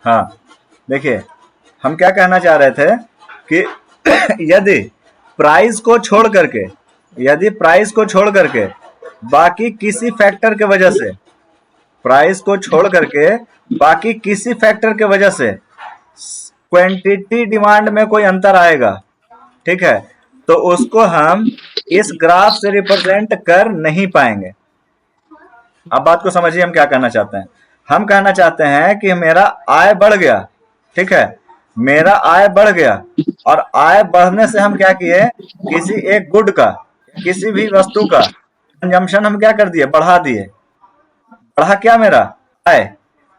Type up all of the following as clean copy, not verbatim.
हाँ, देखिए हम क्या कहना चाह रहे थे कि यदि प्राइस को छोड़ करके बाकी किसी फैक्टर के वजह से क्वांटिटी डिमांड में कोई अंतर आएगा, ठीक है, तो उसको हम इस ग्राफ से रिप्रेजेंट कर नहीं पाएंगे। अब बात को समझिए हम क्या कहना चाहते हैं। हम कहना चाहते हैं कि मेरा आय बढ़ गया, ठीक है, मेरा आय बढ़ गया, और आय बढ़ने से हम क्या किए, किसी एक गुड का, किसी भी वस्तु का कंजम्पशन हम क्या कर दिए, बढ़ा दिए। बढ़ा क्या मेरा आय,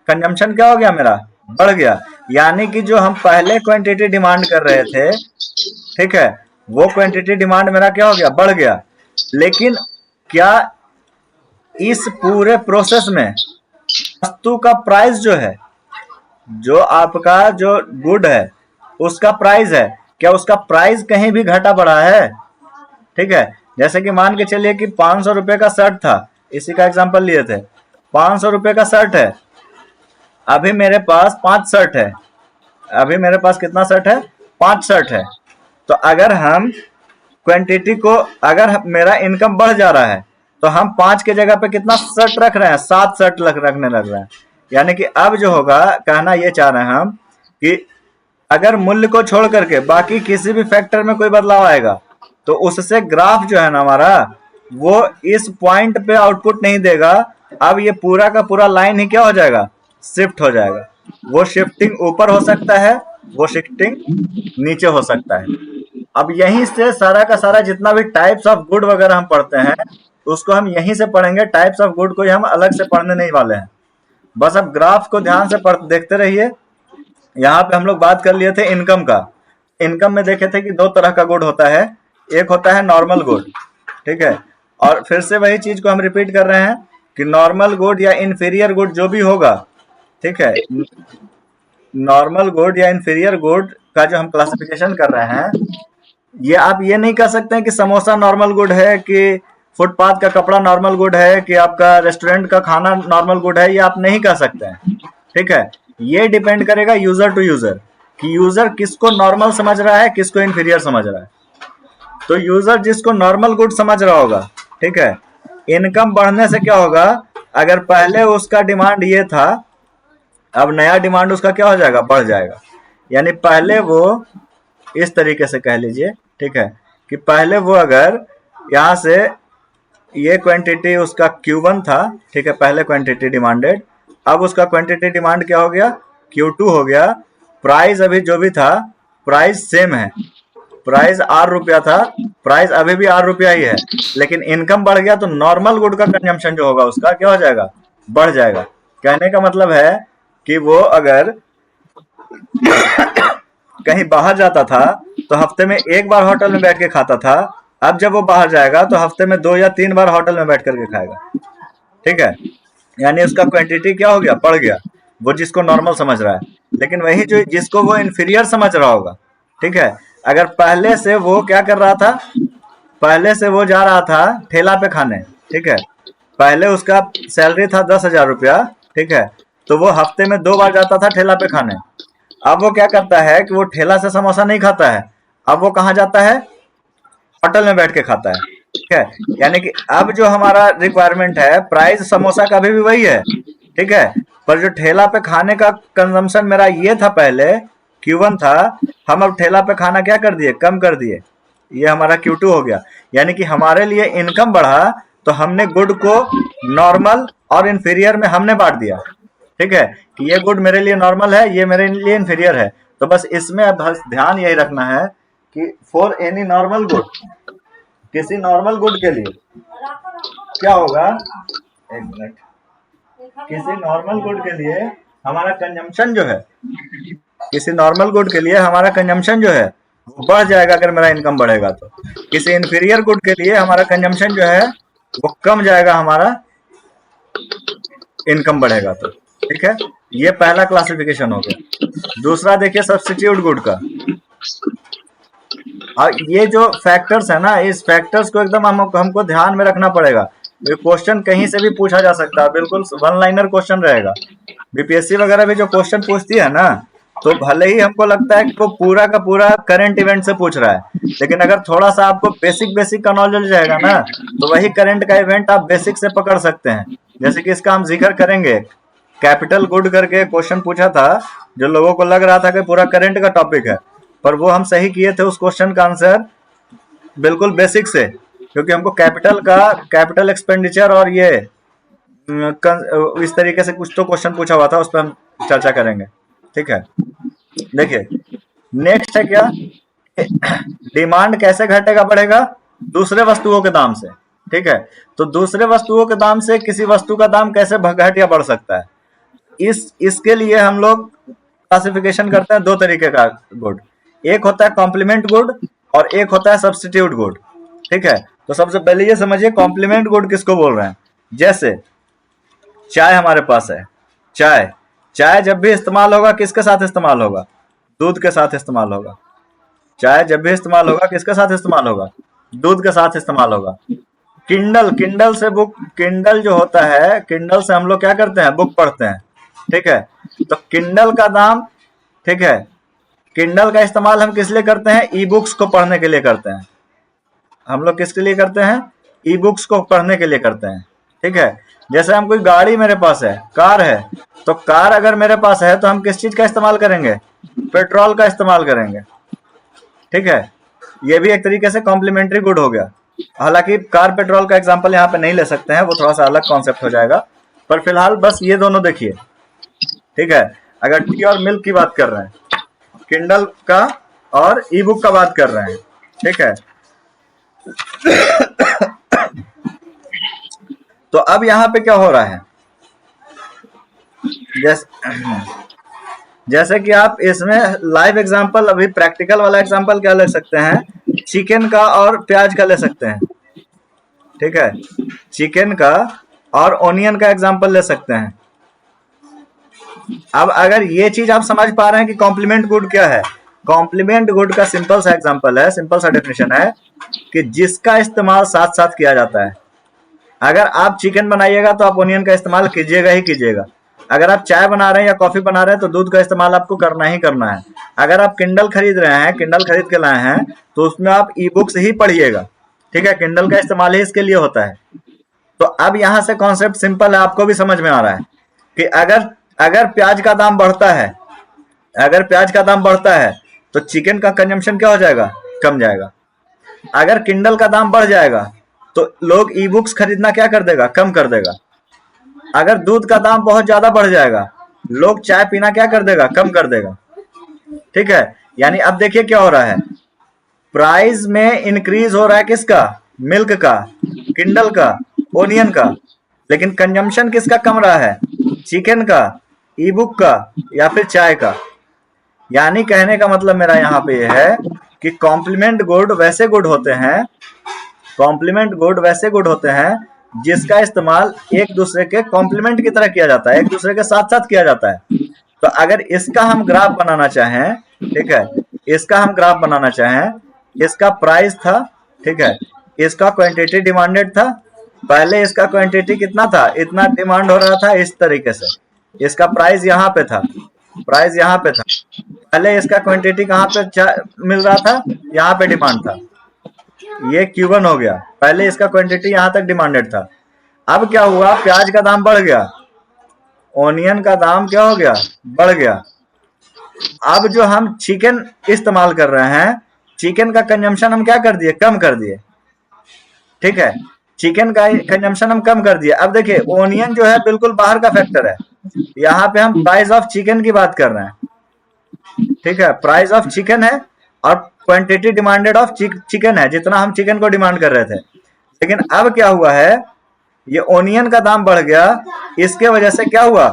कंजम्पशन क्या हो गया मेरा, बढ़ गया। यानी कि जो हम पहले क्वांटिटी डिमांड कर रहे थे, ठीक है, वो क्वांटिटी डिमांड मेरा क्या हो गया, बढ़ गया। लेकिन क्या इस पूरे प्रोसेस में वस्तु का प्राइस जो है, जो आपका जो गुड है उसका प्राइस है, क्या उसका प्राइस कहीं भी घटा बढ़ा है? ठीक है, जैसे कि मान के चलिए कि 500 रुपए का शर्ट था, इसी का एग्जांपल लिए थे। 500 रुपए का शर्ट है, अभी मेरे पास 5 शर्ट है। अभी मेरे पास कितना शर्ट है, 5 शर्ट है। तो अगर हम क्वांटिटी को, अगर मेरा इनकम बढ़ जा रहा है तो हम 5 के जगह पे कितना शर्ट रख रहे हैं, 7 शर्ट रखने लग रहे हैं। यानी कि अब जो होगा, कहना ये चाह रहे हैं हम कि अगर मूल्य को छोड़ करके बाकी किसी भी फैक्टर में कोई बदलाव आएगा तो उससे ग्राफ जो है ना हमारा, वो इस पॉइंट पे आउटपुट नहीं देगा। अब ये पूरा का पूरा लाइन ही क्या हो जाएगा, शिफ्ट हो जाएगा। वो शिफ्टिंग ऊपर हो सकता है, वो शिफ्टिंग नीचे हो सकता है। अब यहीं से सारा का सारा जितना भी टाइप्स ऑफ गुड वगैरह हम पढ़ते हैं उसको हम यहीं से पढ़ेंगे। टाइप्स ऑफ गुड को हम अलग से पढ़ने नहीं वाले हैं। बस अब ग्राफ को ध्यान से देखते रहिए। यहाँ पे हम लोग बात कर लिए थे इनकम का। इनकम में देखे थे कि 2 तरह का गुड होता है, एक होता है नॉर्मल गुड, ठीक है, और फिर से वही चीज को हम रिपीट कर रहे हैं कि नॉर्मल गुड या इंफीरियर गुड जो भी होगा, ठीक है, नॉर्मल गुड या इंफीरियर गुड का जो हम क्लासिफिकेशन कर रहे हैं, ये आप ये नहीं कह सकते हैं कि समोसा नॉर्मल गुड है, कि फुटपाथ का कपड़ा नॉर्मल गुड है, कि आपका रेस्टोरेंट का खाना नॉर्मल गुड है। ये आप नहीं कह सकते हैं, ठीक है। ये डिपेंड करेगा यूजर टू यूजर कि यूजर किसको नॉर्मल समझ रहा है, किसको इंफीरियर समझ रहा है। तो यूजर जिसको नॉर्मल गुड समझ रहा होगा, ठीक है, इनकम बढ़ने से क्या होगा, अगर पहले उसका डिमांड ये था, अब नया डिमांड उसका क्या हो जाएगा, बढ़ जाएगा। यानी पहले वो इस तरीके से कह लीजिए, ठीक है, कि पहले वो अगर यहाँ से ये क्वांटिटी उसका Q1 था, ठीक है, पहले क्वांटिटी डिमांडेड, अब उसका क्वांटिटी डिमांड क्या हो गया, Q2 हो गया। प्राइस अभी जो भी था, प्राइस सेम है, प्राइस ₹8 था, प्राइस अभी भी ₹8 ही है, लेकिन इनकम बढ़ गया तो नॉर्मल गुड का कंजम्पशन जो होगा उसका क्या हो जाएगा, बढ़ जाएगा। कहने का मतलब है कि वो अगर कहीं बाहर जाता था तो हफ्ते में 1 बार होटल में बैठ के खाता था, अब जब वो बाहर जाएगा तो हफ्ते में 2 या 3 बार होटल में बैठ करके खाएगा, ठीक है। यानी उसका क्वांटिटी क्या हो गया, बढ़ गया, वो जिसको नॉर्मल समझ रहा है। लेकिन वही जो जिसको वो इंफीरियर समझ रहा होगा, ठीक है, अगर पहले से वो क्या कर रहा था, पहले से वो जा रहा था ठेला पे खाने, ठीक है, पहले उसका सैलरी था 10,000 रुपया, ठीक है, तो वो हफ्ते में 2 बार जाता था ठेला पे खाने। अब वो क्या करता है कि वो ठेला से समोसा नहीं खाता है, अब वो कहाँ जाता है, होटल में बैठ के खाता है, ठीक है। यानी कि अब जो हमारा रिक्वायरमेंट है, प्राइस समोसा का भी वही है, ठीक है, पर जो ठेला पे खाने का कंजम्पशन मेरा ये था, पहले Q1 था, हम अब ठेला पे खाना क्या कर दिए, कम कर दिए, ये हमारा Q2 हो गया। यानी कि हमारे लिए इनकम बढ़ा तो हमने गुड को नॉर्मल और इंफीरियर में हमने बांट दिया, ठीक है, कि ये गुड मेरे लिए नॉर्मल है, ये मेरे लिए इंफीरियर है। तो बस इसमें अब ध्यान यही रखना है कि फॉर एनी नॉर्मल गुड, किसी नॉर्मल गुड के लिए क्या होगा, एक मिनट, किसी नॉर्मल गुड के लिए हमारा कंजम्पशन जो है, किसी नॉर्मल गुड के लिए हमारा कंजम्पशन जो है वो बढ़ जाएगा अगर मेरा इनकम बढ़ेगा तो। किसी इंफीरियर गुड के लिए हमारा कंजम्पशन जो है वो कम जाएगा, हमारा इनकम बढ़ेगा तो, ठीक है। ये पहला क्लासिफिकेशन हो गया। दूसरा देखिए सब्स्टिट्यूट गुड का। और ये जो फैक्टर्स है ना, इस फैक्टर्स को एकदम हमको ध्यान में रखना पड़ेगा। ये क्वेश्चन कहीं से भी पूछा जा सकता है, बिल्कुल वन लाइनर क्वेश्चन रहेगा। बीपीएससी वगैरह भी जो क्वेश्चन पूछती है ना, तो भले ही हमको लगता है कि वो पूरा का पूरा करंट इवेंट से पूछ रहा है, लेकिन अगर थोड़ा सा आपको बेसिक बेसिक का नॉलेज रहेगा ना, तो वही करंट का इवेंट आप बेसिक से पकड़ सकते हैं। जैसे कि इसका हम जिक्र करेंगे, कैपिटल गुड करके क्वेश्चन पूछा था, जो लोगों को लग रहा था कि पूरा करंट का टॉपिक है, पर वो हम सही किए थे उस क्वेश्चन का आंसर बिल्कुल बेसिक से, क्योंकि हमको कैपिटल एक्सपेंडिचर और ये इस तरीके से कुछ तो क्वेश्चन पूछा हुआ था, उस पर हम चर्चा करेंगे। ठीक है, देखिए नेक्स्ट है क्या, डिमांड कैसे घटेगा बढ़ेगा, दूसरे वस्तुओं के दाम से। ठीक है, तो दूसरे वस्तुओं के दाम से किसी वस्तु का दाम कैसे घट या बढ़ सकता है, इसके लिए हम लोग क्लासिफिकेशन करते हैं दो तरीके का गुड। एक होता है कॉम्प्लीमेंट गुड और एक होता है सब्स्टिट्यूट गुड। ठीक है, तो सबसे पहले ये समझिए कॉम्प्लीमेंट गुड किसको बोल रहे हैं। जैसे चाय हमारे पास है, चाय चाय जब भी इस्तेमाल होगा किसके साथ इस्तेमाल होगा, दूध के साथ इस्तेमाल होगा। चाय जब भी इस्तेमाल होगा किसके साथ इस्तेमाल होगा, दूध के साथ इस्तेमाल होगा। किंडल किंडल से बुक, किंडल जो होता है, किंडल से हम लोग क्या करते हैं, बुक पढ़ते हैं। ठीक है, तो किंडल का दाम, ठीक है, किंडल का इस्तेमाल हम किस लिए करते हैं, ई बुक्स को पढ़ने के लिए करते हैं। हम लोग किसके लिए करते हैं, ई बुक्स को पढ़ने के लिए करते हैं। ठीक है, जैसे हम कोई गाड़ी मेरे पास है, कार है, तो कार अगर मेरे पास है तो हम किस चीज का इस्तेमाल करेंगे, पेट्रोल का इस्तेमाल करेंगे। ठीक है, ये भी एक तरीके से कॉम्प्लीमेंट्री गुड हो गया। हालांकि कार पेट्रोल का एग्जांपल यहाँ पे नहीं ले सकते हैं, वो थोड़ा सा अलग कॉन्सेप्ट हो जाएगा, पर फिलहाल बस ये दोनों देखिए। ठीक है, अगर टी और मिल्क की बात कर रहे हैं, किंडल का और ई बुक का बात कर रहे हैं। ठीक है, तो अब यहाँ पे क्या हो रहा है, जैसे कि आप इसमें लाइव एग्जांपल, अभी प्रैक्टिकल वाला एग्जांपल क्या ले सकते हैं, चिकन का और प्याज का ले सकते हैं। ठीक है, चिकन का और ओनियन का एग्जांपल ले सकते हैं। अब अगर ये चीज आप समझ पा रहे हैं कि कॉम्प्लीमेंट गुड क्या है, कॉम्प्लीमेंट गुड का सिंपल सा एग्जांपल है, सिंपल सा डेफिनेशन है कि जिसका इस्तेमाल साथ साथ किया जाता है। अगर आप चिकन बनाइएगा तो आप ओनियन का इस्तेमाल कीजिएगा ही कीजिएगा। अगर आप चाय बना रहे हैं या कॉफी बना रहे हैं तो दूध का इस्तेमाल आपको करना ही करना है। अगर आप किंडल खरीद रहे हैं, किंडल खरीद के लाए हैं, तो उसमें आप ई बुक्स ही पढ़िएगा। ठीक है, किंडल का इस्तेमाल ही इसके लिए होता है। तो अब यहाँ से कॉन्सेप्ट सिंपल है, आपको भी समझ में आ रहा है कि अगर अगर प्याज का दाम बढ़ता है, अगर प्याज का दाम बढ़ता है तो चिकन का कंजम्पशन क्या हो जाएगा, कम जाएगा। अगर किंडल का दाम बढ़ जाएगा तो लोग ई बुक्स खरीदना क्या कर देगा, कम कर देगा। अगर दूध का दाम बहुत ज्यादा बढ़ जाएगा, लोग चाय पीना क्या कर देगा, कम कर देगा। ठीक है, यानी अब देखिए क्या हो रहा है, प्राइस में इंक्रीज हो रहा है किसका, मिल्क का, किंडल का, ओनियन का, लेकिन कंजम्पशन किसका कम रहा है, चिकन का, ई बुक का या फिर चाय का। यानी कहने का मतलब मेरा यहाँ पे ये है कि कॉम्प्लीमेंट गुड वैसे गुड होते हैं, कॉम्प्लीमेंट गुड वैसे गुड होते हैं जिसका इस्तेमाल एक दूसरे के कॉम्प्लीमेंट की तरह किया जाता है, एक दूसरे के साथ साथ किया जाता है। तो अगर इसका हम ग्राफ बनाना चाहें, ठीक है, इसका हम ग्राफ बनाना चाहें, इसका प्राइस था, ठीक है, इसका क्वांटिटी डिमांडेड था, पहले इसका क्वांटिटी कितना था, इतना डिमांड हो रहा था इस तरीके से, इसका प्राइस यहाँ पे था, प्राइस यहाँ पे था, पहले इसका क्वांटिटी कहाँ पे मिल रहा था, यहाँ पे डिमांड था, ये Q1 हो गया, पहले इसका क्वांटिटी यहाँ तक डिमांडेड था। अब क्या हुआ, प्याज का दाम बढ़ गया, ओनियन का दाम क्या हो गया, बढ़ गया। अब जो हम चिकन इस्तेमाल कर रहे हैं, चिकन का कंजम्पशन हम क्या कर दिए, कम कर दिए। ठीक है, चिकन का कंजम्पशन हम कम कर दिए। अब देखिए ओनियन जो है बिल्कुल बाहर का फैक्टर है, यहाँ पे हम प्राइस ऑफ चिकन की बात कर रहे हैं। ठीक है, प्राइस ऑफ चिकन है और क्वांटिटी डिमांडेड ऑफ चिकन है, जितना हम चिकन को डिमांड कर रहे थे। लेकिन अब क्या हुआ है, ये ओनियन का दाम बढ़ गया, इसके वजह से क्या हुआ,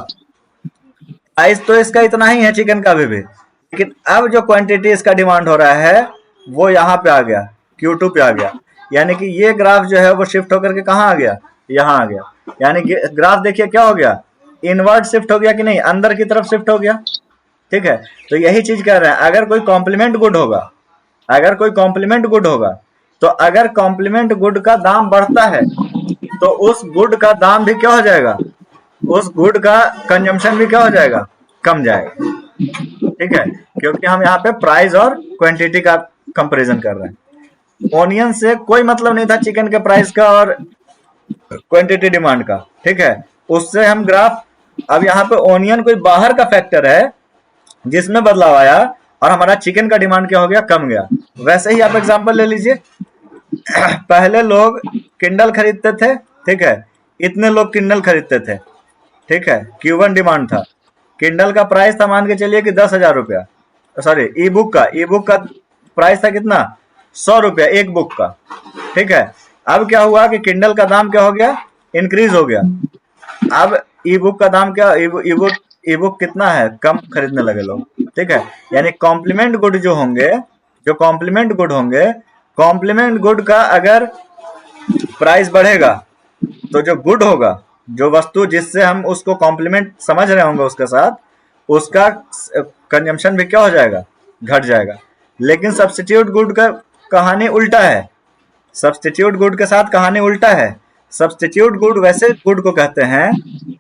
प्राइस तो इसका इतना ही है चिकन का भी, लेकिन अब जो क्वांटिटी इसका डिमांड हो रहा है वो यहाँ पे आ गया, Q2 पे आ गया। यानी कि ये ग्राफ जो है वो शिफ्ट होकर के कहाँ आ गया, यहाँ आ गया। यानी कि ग्राफ देखिए क्या हो गया, इनवर्ट शिफ्ट हो गया कि नहीं, अंदर की तरफ शिफ्ट हो गया। ठीक है, तो यही चीज कह रहे हैं, अगर कोई कॉम्प्लीमेंट गुड होगा, अगर कोई कॉम्प्लीमेंट गुड होगा, तो अगर कॉम्प्लीमेंट गुड का दाम बढ़ता है तो उस गुड का दाम भी क्या हो जाएगा, उस गुड का कंजम्पशन भी क्या हो जाएगा, कम जाएगा। ठीक है, क्योंकि हम यहाँ पे प्राइस और क्वांटिटी का कंपैरिजन कर रहे हैं। ओनियन से कोई मतलब नहीं था चिकन के प्राइस का और क्वांटिटी डिमांड का। ठीक है, उससे हम ग्राफ, अब यहाँ पे ओनियन कोई बाहर का फैक्टर है जिसमें बदलाव आया और हमारा चिकन का डिमांड क्या हो गया, कम गया। वैसे ही आप एग्जांपल ले लीजिए, पहले लोग किंडल खरीदते थे, ठीक है, इतने लोग किंडल खरीदते थे, ठीक है, Q1 डिमांड था। किंडल का प्राइस था मान के चलिए कि 10,000 रुपया, सॉरी ई बुक का प्राइस था कितना, 100 रुपया एक बुक का। ठीक है, अब क्या हुआ कि किंडल का दाम क्या हो गया, इंक्रीज हो गया। अब ई बुक का दाम क्या, ई बुक कितना है, कम खरीदने लगे लोग। ठीक है, यानी कॉम्प्लीमेंट गुड जो होंगे, जो कॉम्प्लीमेंट गुड होंगे, कॉम्प्लीमेंट गुड का अगर प्राइस बढ़ेगा तो जो गुड होगा, जो वस्तु जिससे हम उसको कॉम्प्लीमेंट समझ रहे होंगे उसके साथ, उसका कंजम्पशन भी क्या हो जाएगा, घट जाएगा। लेकिन सब्स्टिट्यूट गुड का कहानी उल्टा है, सब्स्टिट्यूट गुड के साथ कहानी उल्टा है। सब्स्टिट्यूट गुड वैसे गुड को कहते हैं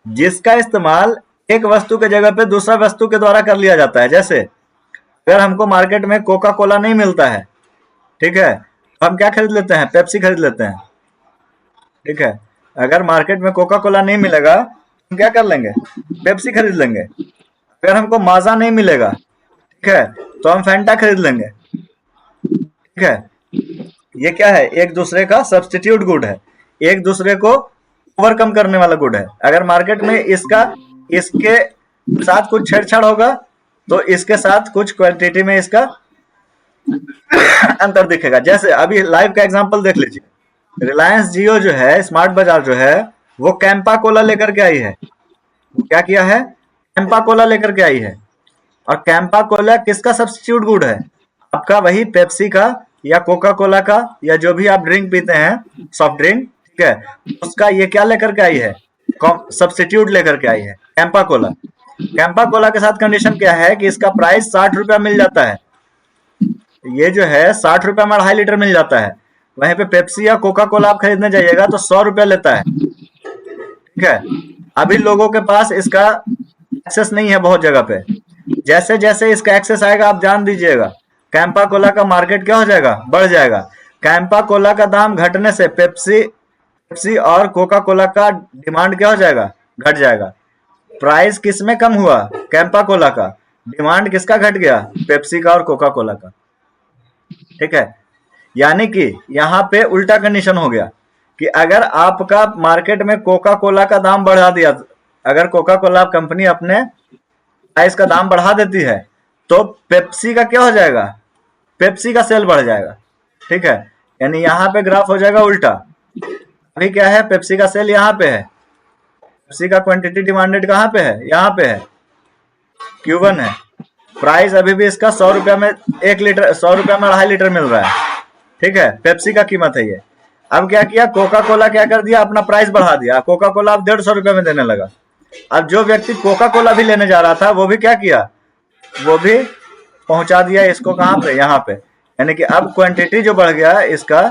जिसका इस्तेमाल एक वस्तु के जगह पे दूसरा वस्तु के द्वारा कर लिया जाता है। जैसे अगर हमको मार्केट में कोका कोला नहीं मिलता है, ठीक है, तो हम क्या खरीद लेते हैं, पेप्सी खरीद लेते हैं। ठीक है, अगर मार्केट में कोका कोला नहीं मिलेगा हम क्या कर लेंगे, पेप्सी खरीद लेंगे। अगर हमको माजा नहीं मिलेगा, ठीक है, तो हम फैंटा खरीद लेंगे। ठीक है, ये क्या है, एक दूसरे का सब्स्टिट्यूट गुड है, एक दूसरे को ओवरकम करने वाला गुड है। अगर मार्केट में इसके साथ कुछ छेड़छाड़ होगा तो इसके साथ कुछ क्वांटिटी में इसका अंतर दिखेगा। जैसे अभी लाइव का एग्जांपल देख लीजिए, रिलायंस जियो जो है, स्मार्ट बाजार जो है, वो कैंपा कोला लेकर के आई है। क्या किया है, कैंपा कोला लेकर के आई है। और कैंपा कोला किसका सब्स्टिट्यूट गुड है, आपका वही पेप्सी का या कोका कोला का, या जो भी आप ड्रिंक पीते हैं सॉफ्ट ड्रिंक, ठीक है, उसका ये क्या लेकर के आई है, सब्स्टिट्यूट लेकर के आई है, कैंपा कोला। कैंपा कोला के साथ कंडीशन क्या है कि इसका प्राइस 60 रुपया मिल जाता है, ये जो है 60 रुपया में 2.5 लीटर मिल जाता है। वहीं पे पेप्सी या कोका कोला आप खरीदने जाइएगा तो 100 रुपया लेता है। ठीक है, अभी लोगों के पास इसका एक्सेस नहीं है बहुत जगह पे। जैसे जैसे इसका एक्सेस आएगा आप जान दीजिएगा कैंपा कोला का मार्केट क्या हो जाएगा, बढ़ जाएगा। कैंपा कोला का दाम घटने से पेप्सी और कोका कोला का डिमांड क्या हो जाएगा, घट जाएगा। प्राइस किस में कम हुआ, कैंपा कोला का, डिमांड किसका घट गया, पेप्सी का और कोका कोला का। ठीक है, यानी कि यहाँ पे उल्टा कंडीशन हो गया कि अगर आपका मार्केट में कोका कोला का दाम बढ़ा दिया, अगर कोका कोला कंपनी अपने प्राइस का दाम बढ़ा देती है तो पेप्सी का क्या हो जाएगा, पेप्सी का सेल बढ़ जाएगा। ठीक है, यानी यहाँ पे ग्राफ हो जाएगा उल्टा। अभी क्या है, पेप्सी का सेल यहाँ पे है, पेप्सी का क्वांटिटी डिमांडेड कहाँ पे है, यहाँ पे है, Q1 है। प्राइस अभी भी इसका 100 रुपया में 1 लीटर, 100 रुपया में 2.5 लीटर मिल रहा है। ठीक है, पेप्सी का कीमत है ये। अब क्या किया, कोका कोला क्या कर दिया, अपना प्राइस बढ़ा दिया, कोका कोला अब 150 रुपये में देने लगा। अब जो व्यक्ति कोका कोला भी लेने जा रहा था वो भी क्या किया, वो भी पहुंचा दिया इसको कहाँ पे, यहाँ पे। यानी कि अब क्वांटिटी जो बढ़ गया इसका,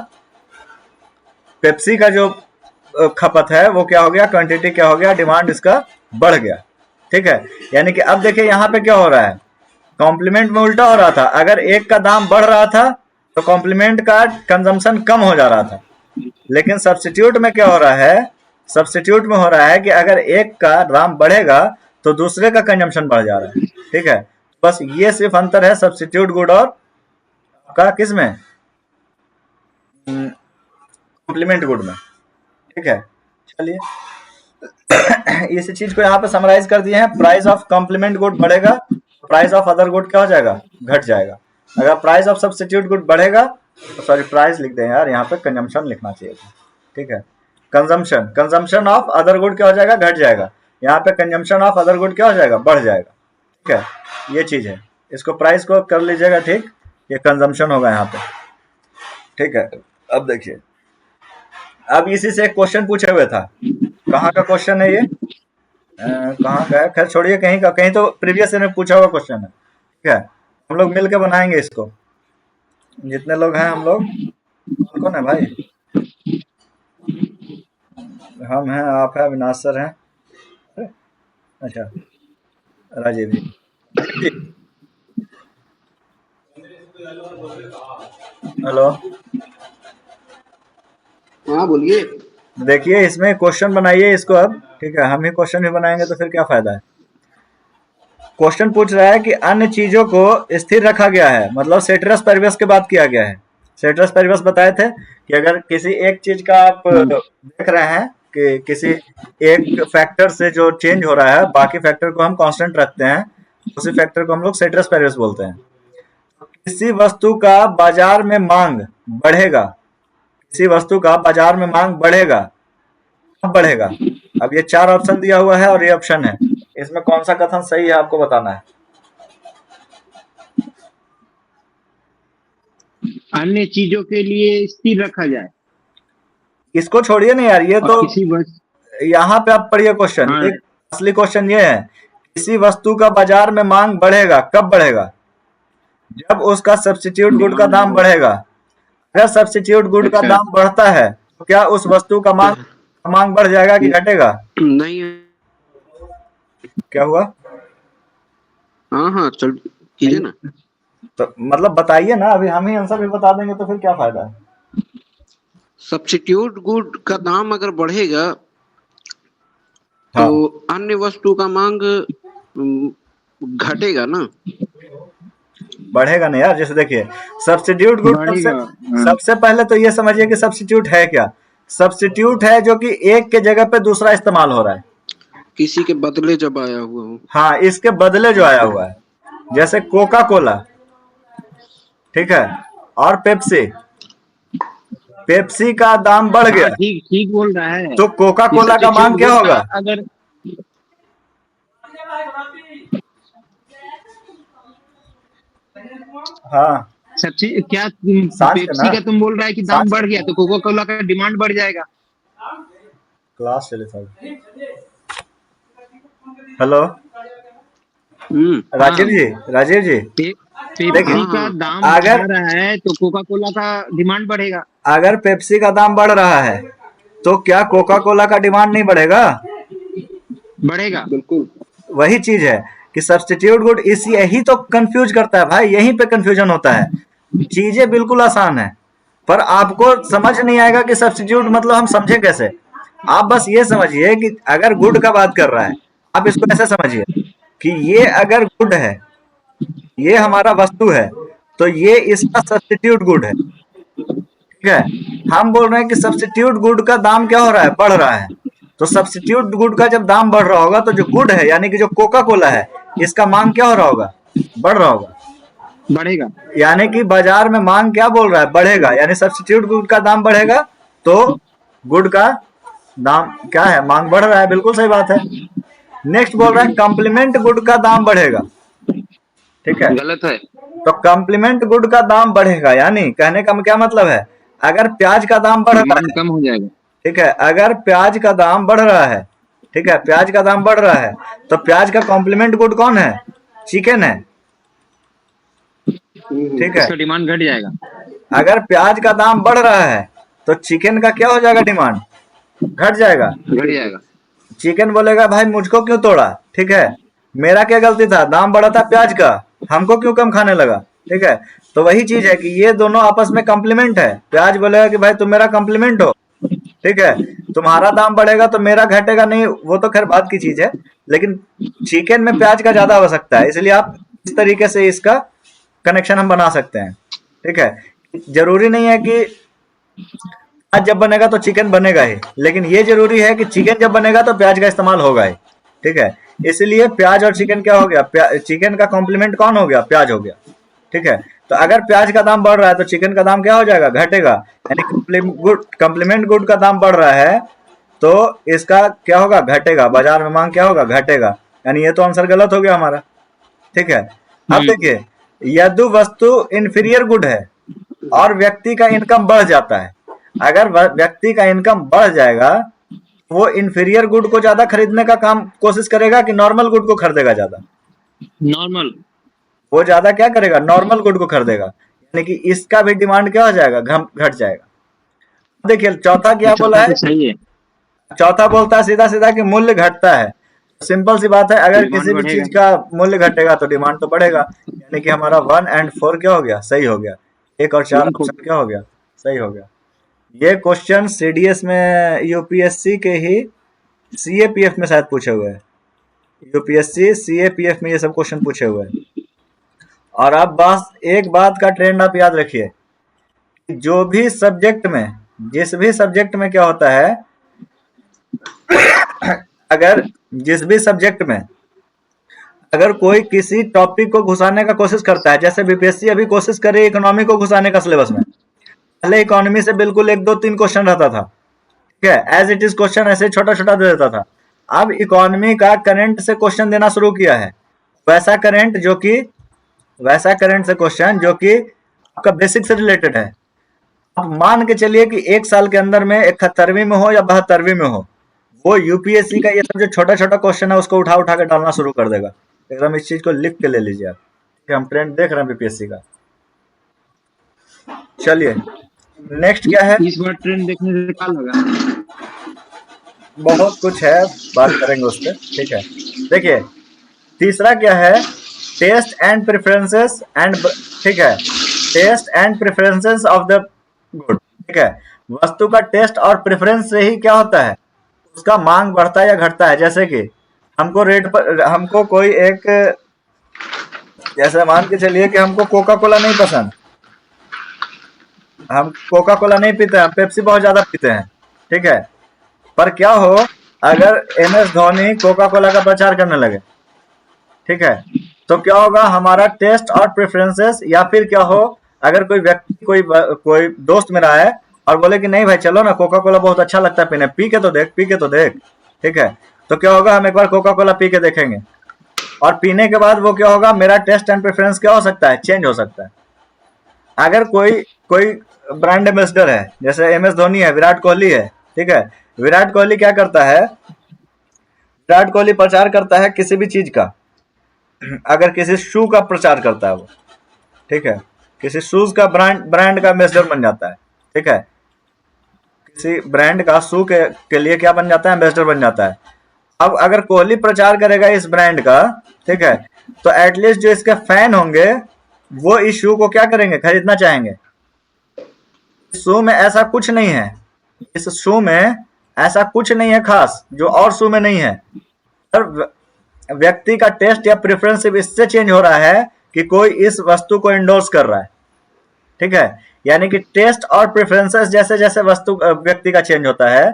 पेप्सी का जो खपत है वो क्या हो गया, क्वांटिटी क्या हो गया, डिमांड इसका बढ़ गया। ठीक है, यानी कि अब देखिए यहाँ पे क्या हो रहा है, कॉम्प्लीमेंट में उल्टा हो रहा था। अगर एक का दाम बढ़ रहा था तो कॉम्प्लीमेंट का कंजम्पशन कम हो जा रहा था। लेकिन सब्स्टिट्यूट में क्या हो रहा है, सब्स्टिट्यूट में हो रहा है कि अगर एक का दाम बढ़ेगा तो दूसरे का कंजम्पशन बढ़ जा रहा है। ठीक है, बस ये सिर्फ अंतर है सब्स्टिट्यूट गुड और का किस में, कॉम्प्लीमेंट गुड में। ठीक है, चलिए इस चीज को यहाँ पे समराइज कर दिए हैं। प्राइस ऑफ कॉम्प्लीमेंट गुड बढ़ेगा, प्राइस ऑफ अदर गुड क्या हो जाएगा, घट जाएगा। अगर प्राइस ऑफ सब्स्टिट्यूट गुड बढ़ेगा, सॉरी प्राइस लिख दें यार, यहाँ पे कंजम्पशन लिखना चाहिए था। ठीक है, कंजम्पशन ऑफ अदर गुड क्या हो जाएगा, घट जाएगा। यहाँ पे कंजम्पशन ऑफ अदर गुड क्या हो जाएगा, बढ़ जाएगा। ठीक है, ये चीज है, इसको प्राइस को कर लीजिएगा। ठीक, ये कंजम्पशन होगा यहाँ पे। ठीक है, अब देखिए, अब इसी से एक क्वेश्चन पूछे हुए था, कहाँ का क्वेश्चन है ये, कहाँ का है, खैर छोड़िए, कहीं का, कहीं तो प्रीवियस में पूछा हुआ क्वेश्चन है। ठीक है, हम लोग मिलकर बनाएंगे इसको, जितने लोग हैं हम लोग। कौन कौन है भाई, हम हैं, आप हैं, अविनाश सर हैं। अरे, अच्छा, राजीव जी। राजीव जी, हेलो। हाँ बोलिए। देखिए, इसमें क्वेश्चन बनाइए इसको अब, ठीक है। हम ही क्वेश्चन ही बनाएंगे तो फिर क्या फायदा है। क्वेश्चन पूछ रहा है कि अन्य चीजों को स्थिर रखा गया है, मतलब सेटरस पेरिबस की बात किया गया है। सेटरस पेरिबस बताए थे कि अगर किसी एक चीज का आप हाँ देख रहे हैं कि किसी एक फैक्टर से जो चेंज हो रहा है, बाकी फैक्टर को हम कांस्टेंट रखते हैं, उसी फैक्टर को हम लोग सेटरस पेरिबस बोलते हैं। किसी वस्तु का बाजार में मांग बढ़ेगा, किसी वस्तु का बाजार में मांग बढ़ेगा, कब बढ़ेगा। अब ये 4 ऑप्शन दिया हुआ है और ये ऑप्शन है, इसमें कौन सा कथन सही है आपको बताना है। अन्य चीजों के लिए स्थिर रखा जाए इसको छोड़िए ना यार, ये और तो किसी वस्तु। यहाँ पे आप पढ़िए क्वेश्चन, हाँ ये असली क्वेश्चन ये है, किसी वस्तु का बाजार में मांग बढ़ेगा, कब बढ़ेगा। जब उसका सब्स्टिट्यूट गुड का दाम मांग। बढ़ेगा। अगर सब्स्टिट्यूट गुड का अच्छा। दाम बढ़ता है तो क्या उस वस्तु का मांग बढ़ जाएगा कि घटेगा। नहीं। क्या हुआ। हाँ हाँ चल कीजिए ना। तो मतलब बताइए ना, अभी हम ही आंसर भी बता देंगे तो फिर क्या फायदा है। सब्स्टिट्यूट गुड का दाम अगर बढ़ेगा तो हाँ, अन्य वस्तु का मांग घटेगा ना। बढ़ेगा ना यार। जैसे देखिए, सब्स्टिट्यूट गुड सबसे बढ़ेगा। हाँ। सबसे पहले तो ये समझिए कि सब्स्टिट्यूट है क्या। सब्स्टिट्यूट है जो कि एक के जगह पे दूसरा इस्तेमाल हो रहा है। किसी के बदले जब आया हुआ हो। हाँ, इसके बदले जो आया हुआ है, जैसे कोका कोला, ठीक है, और पेप्सी। पेप्सी का दाम बढ़ हाँ गया ठीक ठीक बोल रहा है तो कोका कि कोला का सब्स्टिट्यूट मांग क्या गुड का होगा। अगर। हाँ, सब्जी क्या सांस के पेप्सी ना, का तुम बोल रहा है कि दाम सांस बढ़ के। गया तो कोका कोला का डिमांड बढ़ जाएगा। क्लास चले सर। हेलो, राजीव हाँ। जी, राजीव जी, पे, पेप्सी देखिए, हाँ का दाम अगर बढ़ रहा है तो कोका कोला का डिमांड बढ़ेगा। अगर पेप्सी का दाम बढ़ रहा है तो क्या कोका कोला का डिमांड नहीं बढ़ेगा। बढ़ेगा बिल्कुल। वही चीज है कि सब्स्टिट्यूट गुड, इस यही तो कंफ्यूज करता है भाई, यहीं पे कंफ्यूजन होता है। चीजें बिल्कुल आसान है, पर आपको समझ नहीं आएगा कि सब्स्टिट्यूट मतलब हम समझे कैसे। आप बस ये समझिए कि अगर गुड का बात कर रहा है, आप इसको ऐसे समझिए कि ये अगर गुड है, ये हमारा वस्तु है, तो ये इसका सब्स्टिट्यूट गुड है, ठीक है। हम बोल रहे हैं कि सब्स्टिट्यूट गुड का दाम क्या हो रहा है, बढ़ रहा है। तो सब्स्टिट्यूट गुड का जब दाम बढ़ रहा होगा तो जो गुड है, यानी कि जो कोका कोला है, इसका मांग क्या हो रहा होगा, बढ़ रहा होगा। बढ़ेगा। यानी कि बाजार में मांग क्या बोल रहा है, बढ़ेगा, यानी सब्स्टिट्यूट गुड का दाम बढ़ेगा तो गुड का दाम क्या है, मांग बढ़ रहा है, बिल्कुल सही बात है। नेक्स्ट बोल रहा है कॉम्प्लीमेंट गुड का दाम बढ़ेगा, ठीक है। गलत है। तो कॉम्प्लीमेंट गुड का दाम बढ़ेगा, यानी कहने का क्या मतलब है, अगर प्याज का दाम बढ़ रहा मांग है, कम हो जाएगा। ठीक है, अगर प्याज का दाम बढ़ रहा है, ठीक है, प्याज का दाम बढ़ रहा है, तो प्याज का कॉम्प्लीमेंट गुड कौन है, चिकन है, ठीक है। इसका डिमांड घट जाएगा। अगर प्याज का दाम बढ़ रहा है तो चिकन का क्या हो जाएगा, डिमांड घट जाएगा। घट जाएगा। चिकन बोलेगा भाई मुझको क्यों तोड़ा, ठीक है, मेरा क्या गलती था, दाम बढ़ा था प्याज का, हमको क्यों कम खाने लगा, ठीक है। तो वही चीज है कि ये दोनों आपस में कॉम्प्लीमेंट है। प्याज बोलेगा कि भाई तुम मेरा कॉम्प्लीमेंट हो, ठीक है, तुम्हारा दाम बढ़ेगा तो मेरा घटेगा नहीं, वो तो खैर बात की चीज है। लेकिन चिकन में प्याज का ज्यादा आवश्यकता है, इसलिए आप इस तरीके से इसका कनेक्शन हम बना सकते हैं, ठीक है। जरूरी नहीं है कि प्याज जब बनेगा तो चिकन बनेगा ही, लेकिन ये जरूरी है कि चिकन जब बनेगा तो प्याज का इस्तेमाल होगा ही, ठीक है। इसलिए प्याज और चिकन क्या हो गया, चिकन का कॉम्प्लीमेंट कौन हो गया, प्याज हो गया, ठीक है। तो अगर प्याज का दाम बढ़ रहा है तो चिकन का दाम क्या हो जाएगा, घटेगा। यानी कॉम्प्लीमेंट गुड का दाम बढ़ रहा है तो इसका क्या होगा, घटेगा, बाजार में मांग क्या होगा, घटेगा। यानी ये तो आंसर गलत हो गया हमारा, ठीक है। अब हम्म। देखिए, यदि वस्तु इंफीरियर गुड है और व्यक्ति का इनकम बढ़ जाता है, अगर व्यक्ति का इनकम बढ़ जाएगा, वो इंफीरियर गुड को ज्यादा खरीदने का काम कोशिश करेगा कि नॉर्मल गुड को खरीदेगा ज्यादा। नॉर्मल। वो ज्यादा क्या करेगा, नॉर्मल गुड को खरीदेगा, यानी कि इसका भी डिमांड क्या हो जाएगा, घट जाएगा। देखिए चौथा क्या चौथा बोला है, तो सही है। चौथा बोलता है सीधा सीधा कि मूल्य घटता है। सिंपल सी बात है, अगर डिमांड किसी भी बढ़ेगा। चीज का मूल्य घटेगा तो डिमांड तो बढ़ेगा, यानी कि हमारा 1 और 4 क्या हो गया, सही हो गया। 1 और 4 वन फोर। ऑप्शन क्या हो गया, सही हो गया। ये क्वेश्चन सीडीएस में, यूपीएससी के ही सीएपीएफ में शायद पूछे हुए हैं। यूपीएससी सीएपीएफ में ये सब क्वेश्चन पूछे हुए हैं। और अब बस एक बात का ट्रेंड आप याद रखिए, कि जो भी सब्जेक्ट में, जिस भी सब्जेक्ट में क्या होता है, अगर जिस भी सब्जेक्ट में अगर कोई किसी टॉपिक को घुसाने का कोशिश करता है, जैसे बीपीएससी अभी कोशिश कर रही है इकोनॉमी को घुसाने का सिलेबस में। पहले इकोनॉमी से बिल्कुल 1 2 3 क्वेश्चन रहता था, ठीक है, एज इट इज क्वेश्चन ऐसे छोटा छोटा दे देता था। अब इकोनॉमी का करंट से क्वेश्चन देना शुरू किया है, वैसा करंट जो कि वैसा करंट से क्वेश्चन जो कि आपका बेसिक से रिलेटेड है। आप मान के चलिए कि 1 साल के अंदर में 71वीं में हो या 72वीं में हो, वो यूपीएससी का ये सब जो छोटा छोटा क्वेश्चन है उसको उठा उठा के डालना शुरू कर देगा। एकदम इस चीज को लिख के ले लीजिए आप, कि हम ट्रेंड देख रहे हैं बीपीएससी का। चलिए नेक्स्ट क्या है, इस बार ट्रेंड देखने से क्या लगा? बहुत कुछ है, बात करेंगे उस पर, ठीक है। देखिए तीसरा क्या है, टेस्ट एंड प्रेफरेंसेस एंड, ठीक है, taste and preferences of the good, ठीक है। वस्तु का टेस्ट और प्रेफरेंस से ही क्या होता है, उसका मांग बढ़ता है या घटता है। जैसे कि हमको रेट पर, हमको कोई एक, जैसे मान के चलिए कि हमको कोका कोला नहीं पसंद, हम कोका कोला नहीं पीते हैं, हम पेप्सी बहुत ज्यादा पीते हैं, ठीक है। पर क्या हो, अगर M S Dhoni Coca Cola का प्रचार करने लगे, ठीक है, तो क्या होगा, हमारा टेस्ट और प्रेफरेंसेस, या फिर क्या हो, अगर कोई व्यक्ति, कोई दोस्त मेरा है और बोले कि नहीं भाई चलो ना, कोका कोला बहुत अच्छा लगता है पीने, पी के तो देख, पी के तो देख, ठीक है, तो क्या होगा, हम एक बार कोका कोला पी के देखेंगे, और पीने के बाद वो क्या होगा, मेरा टेस्ट एंड प्रेफरेंस क्या हो सकता है, चेंज हो सकता है। अगर कोई कोई ब्रांड एम्बेसडर है, जैसे एम एस धोनी है, विराट कोहली है, ठीक है, विराट कोहली क्या करता है, विराट कोहली प्रचार करता है किसी भी चीज का, अगर किसी शू का प्रचार करता है वो, ठीक है, किसी शूज का ब्रांड का एम्बेसडर बन जाता है, ठीक है, किसी ब्रांड का शू के लिए क्या बन जाता है, एम्बेसडर बन जाता है। अब अगर कोहली प्रचार करेगा इस ब्रांड का, ठीक है, तो एटलीस्ट जो इसके फैन होंगे वो इस शू को क्या करेंगे, खरीदना चाहेंगे। इस शू में ऐसा कुछ नहीं है, इस शू में ऐसा कुछ नहीं है खास जो और शू में नहीं है। पर व्यक्ति का टेस्ट या प्रेफरेंस इससे चेंज हो रहा है कि कोई इस वस्तु को इंडोर्स कर रहा है, ठीक है। यानी कि टेस्ट और प्रेफरेंसेस जैसे जैसे वस्तु व्यक्ति का चेंज होता है,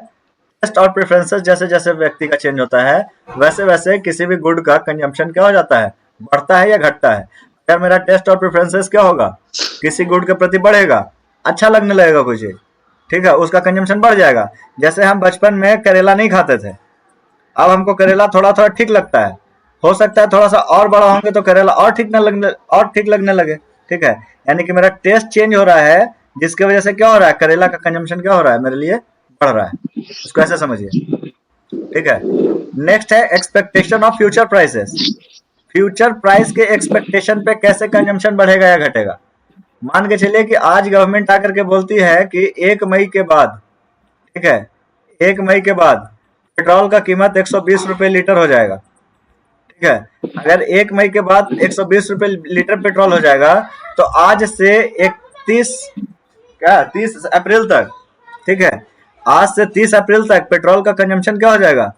टेस्ट और प्रेफरेंसेस जैसे जैसे व्यक्ति का चेंज होता है, वैसे वैसे किसी भी गुड का कंजम्पशन क्या हो जाता है, बढ़ता है या घटता है। अगर मेरा टेस्ट और प्रेफरेंसेस क्या होगा, किसी गुड के प्रति बढ़ेगा, अच्छा लगने लगेगा कोई चीज, ठीक है, उसका कंजम्पशन बढ़ जाएगा। जैसे हम बचपन में करेला नहीं खाते थे, अब हमको करेला थोड़ा थोड़ा ठीक लगता है, हो सकता है थोड़ा सा और बड़ा होंगे तो करेला और ठीक लगने लगे, ठीक है। यानी कि मेरा टेस्ट चेंज हो रहा है, जिसकी वजह से क्या हो रहा है, करेला का कंजम्पशन क्या हो रहा है, मेरे लिए बढ़ रहा है। इसको ऐसे समझिए, ठीक है। नेक्स्ट है expectation of future prices. Future price के एक्सपेक्टेशन पे कैसे कंजम्पशन बढ़ेगा या घटेगा। मान के चलिए कि आज गवर्नमेंट आकर के बोलती है कि 1 मई के बाद, ठीक है, 1 मई के बाद पेट्रोल का कीमत 120 रुपए लीटर हो जाएगा, ठीक है। अगर 1 मई के बाद 120 रुपए लीटर पेट्रोल हो जाएगा, तो आज से 31 क्या 30 अप्रैल तक, ठीक है, आज से 30 अप्रैल तक पेट्रोल का कंजम्पशन क्या हो जाएगा,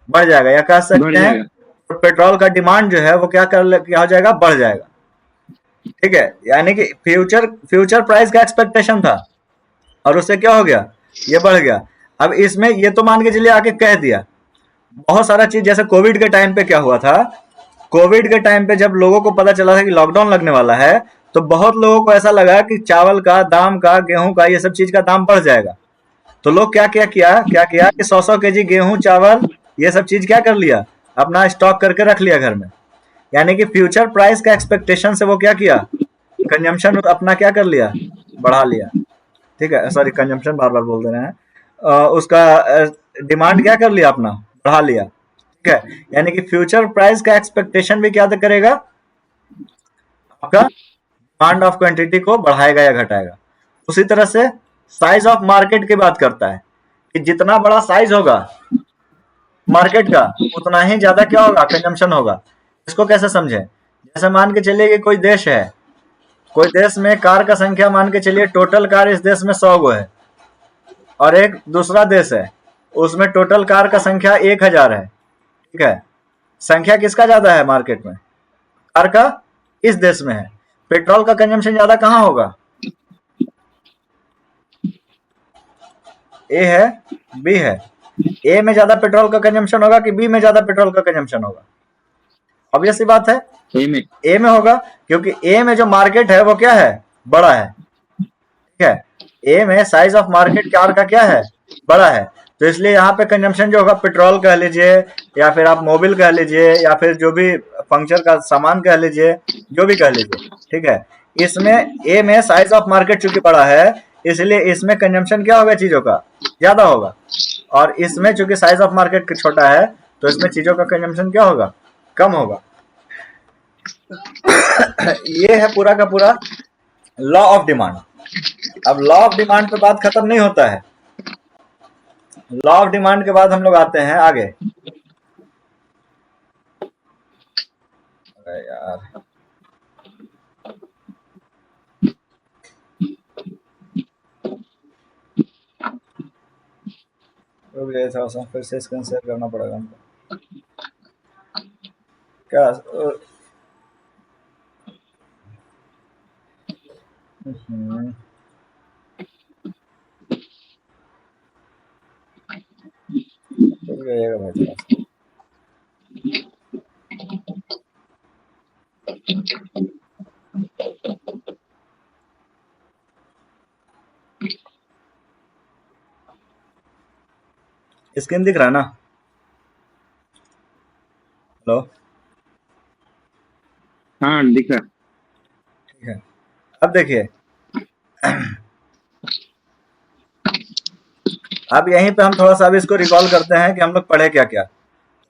बढ़ जाएगा, या कह बढ़ सकते हैं जाएगा। पेट्रोल का डिमांड जो है वो क्या हो जाएगा, बढ़ जाएगा, ठीक है। यानी कि फ्यूचर प्राइस का एक्सपेक्टेशन था और उससे क्या हो गया, ये बढ़ गया। अब इसमें ये तो मान के चलिए आके कह दिया, बहुत सारा चीज, जैसे कोविड के टाइम पे क्या हुआ था, कोविड के टाइम पे जब लोगों को पता चला था कि लॉकडाउन लगने वाला है, तो बहुत लोगों को ऐसा लगा कि चावल का दाम का, गेहूं का, ये सब चीज का दाम बढ़ जाएगा। तो लोग क्या किया कि 100 100 केजी गेहूं, चावल, ये सब चीज क्या कर लिया, अपना स्टॉक करके रख लिया घर में। यानी कि फ्यूचर प्राइस का एक्सपेक्टेशन से वो क्या किया, कंजम्पशन अपना क्या कर लिया, बढ़ा लिया, ठीक है, सॉरी कंजम्पशन बार बार बोल दे रहे हैं, उसका डिमांड क्या कर लिया, अपना बढ़ा लिया, ठीक है। यानी कि फ्यूचर प्राइस का एक्सपेक्टेशन भी क्या करेगा, आपका डिमांड ऑफ क्वांटिटी को बढ़ाएगा या घटाएगा। उसी तरह से साइज ऑफ मार्केट की बात करता है, कि जितना बड़ा साइज होगा मार्केट का उतना ही ज्यादा क्या होगा, कंजम्पशन होगा। इसको कैसे समझे? जैसे मान के चलिए कि कोई देश है, कोई देश में कार का संख्या मान के चलिए टोटल कार इस देश में 100 गो है, और एक दूसरा देश है उसमें टोटल कार का संख्या 1000 है। ठीक है, संख्या किसका ज्यादा है मार्केट में? कार का इस देश में है। पेट्रोल का कंजम्पशन ज्यादा कहाँ होगा? ए है, बी है। ए में ज्यादा पेट्रोल का कंजम्पशन होगा कि बी में ज्यादा पेट्रोल का कंजम्पशन होगा? ऑब्वियस सी बात है, ए में होगा, क्योंकि ए में जो मार्केट है वो क्या है, बड़ा है। ठीक है, ए में साइज ऑफ मार्केट कार का क्या है, बड़ा है। तो इसलिए यहाँ पे कंजम्पशन जो होगा, पेट्रोल कह लीजिए या फिर आप मोबिल कह लीजिए या फिर जो भी पंक्चर का सामान कह लीजिए, जो भी कह लीजिए। ठीक है, इसमें ए में साइज ऑफ मार्केट चूंकि बड़ा है इसलिए इसमें कंजम्पशन क्या होगा, चीजों का ज्यादा होगा। और इसमें चूंकि साइज ऑफ मार्केट छोटा है तो इसमें चीजों का कंजम्पशन क्या होगा, कम होगा। ये है पूरा का पूरा लॉ ऑफ डिमांड। अब लॉ ऑफ डिमांड पे बात खत्म नहीं होता है। लॉ ऑफ डिमांड के बाद हम लोग आते हैं आगे। अरे यार, रुक जाइए थोड़ा सा, फिर से स्क्रीन शेयर करना पड़ेगा हमको। क्या रुक जाइएगा भाई थोड़ा सा। स्क्रीन दिख रहा है ना? हेलो, हाँ दिख रहा। ठीक है, अब देखिए अब यहीं पे हम थोड़ा सा अब इसको रिकॉल करते हैं कि हम लोग पढ़े क्या क्या।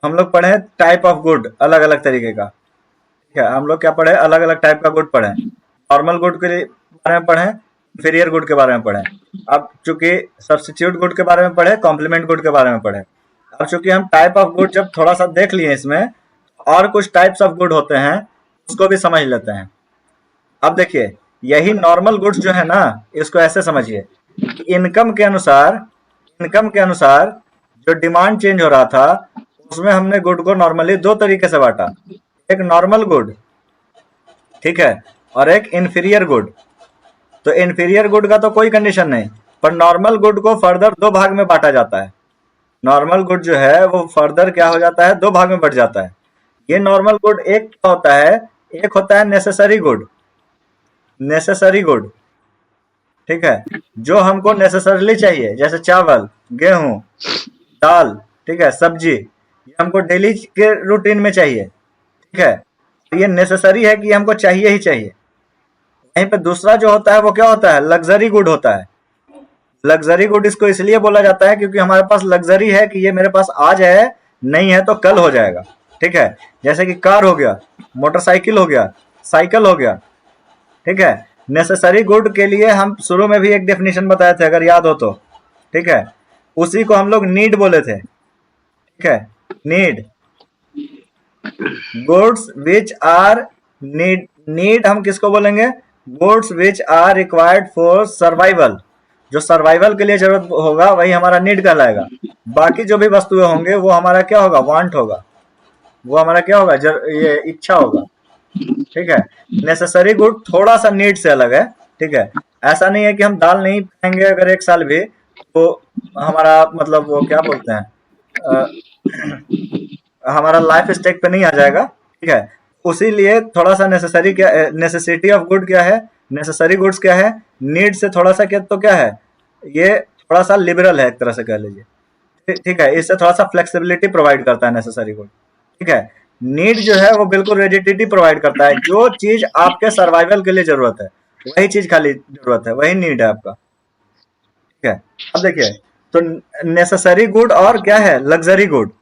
हम लोग पढ़े टाइप ऑफ गुड, अलग अलग तरीके का। ठीक है, हम लोग क्या पढ़े, अलग अलग टाइप का गुड पढ़े। नॉर्मल गुड के बारे में पढ़े, इंफीरियर गुड के बारे में पढ़े। अब चूंकि सब्स्टिट्यूट गुड के बारे में पढ़े, कॉम्प्लीमेंट गुड के बारे में पढ़े। अब चूंकि हम टाइप ऑफ गुड जब थोड़ा सा देख लिए इसमें, और कुछ टाइप्स ऑफ गुड होते हैं उसको भी समझ लेते हैं। अब देखिए, यही नॉर्मल गुड्स जो है ना, इसको ऐसे समझिए, इनकम के अनुसार जो डिमांड चेंज हो रहा था उसमें हमने गुड को नॉर्मली दो तरीके से बांटा, एक नॉर्मल गुड, ठीक है, और एक इंफीरियर गुड। तो इंफीरियर गुड का तो कोई कंडीशन नहीं, पर नॉर्मल गुड को फर्दर दो भाग में बांटा जाता है। नॉर्मल गुड जो है वो फर्दर क्या हो जाता है, दो भाग में बढ़ जाता है। ये नॉर्मल गुड एक क्या होता है, एक होता है नेसेसरी गुड। ठीक है, जो हमको नेसेसरली चाहिए, जैसे चावल, गेहूं, दाल, ठीक है, सब्जी, ये हमको डेली के रूटीन में चाहिए। ठीक है, तो ये नेसेसरी है कि ये हमको चाहिए ही चाहिए। वहीं पे दूसरा जो होता है वो क्या होता है, लग्जरी गुड होता है। लग्जरी गुड इसको इसलिए बोला जाता है क्योंकि हमारे पास लग्जरी है कि ये मेरे पास आज है, नहीं है तो कल हो जाएगा। ठीक है, जैसे कि कार हो गया, मोटरसाइकिल हो गया, साइकिल हो गया। ठीक है, नेसेसरी गुड के लिए हम शुरू में भी एक डेफिनेशन बताए थे, अगर याद हो तो। ठीक है, उसी को हम लोग नीड बोले थे। ठीक है, need, goods which are need हम किसको बोलेंगे, goods which are required for survival. जो सर्वाइवल के लिए जरूरत होगा वही हमारा नीड कहलाएगा। बाकी जो भी वस्तुएं होंगे वो हमारा क्या होगा, वांट होगा, वो हमारा क्या होगा, ये इच्छा होगा। ठीक है, नेसेसरी गुड थोड़ा सा नीड से अलग है। ठीक है, ऐसा नहीं है कि हम दाल नहीं खाएंगे अगर एक साल भी तो हमारा मतलब वो क्या बोलते हैं, हमारा लाइफ स्टेक पे नहीं आ जाएगा। ठीक है, उसी लिए थोड़ा सा नेसेसरी क्या, नेसेसिटी ऑफ गुड क्या है, नेसेसरी गुड्स क्या है, नीड से थोड़ा सा क्या, तो क्या है, ये थोड़ा सा लिबरल है एक तरह से कह लीजिए। ठीक है, इससे थोड़ा सा फ्लेक्सिबिलिटी प्रोवाइड करता है नेसेसरी गुड। ठीक है, नीड जो है वो बिल्कुल रिजिडिटी प्रोवाइड करता है। जो चीज आपके सर्वाइवल के लिए जरूरत है वही चीज खाली जरूरत है, वही नीड है आपका। ठीक है, अब देखिए, तो नेसेसरी गुड और क्या है, लग्जरी गुड।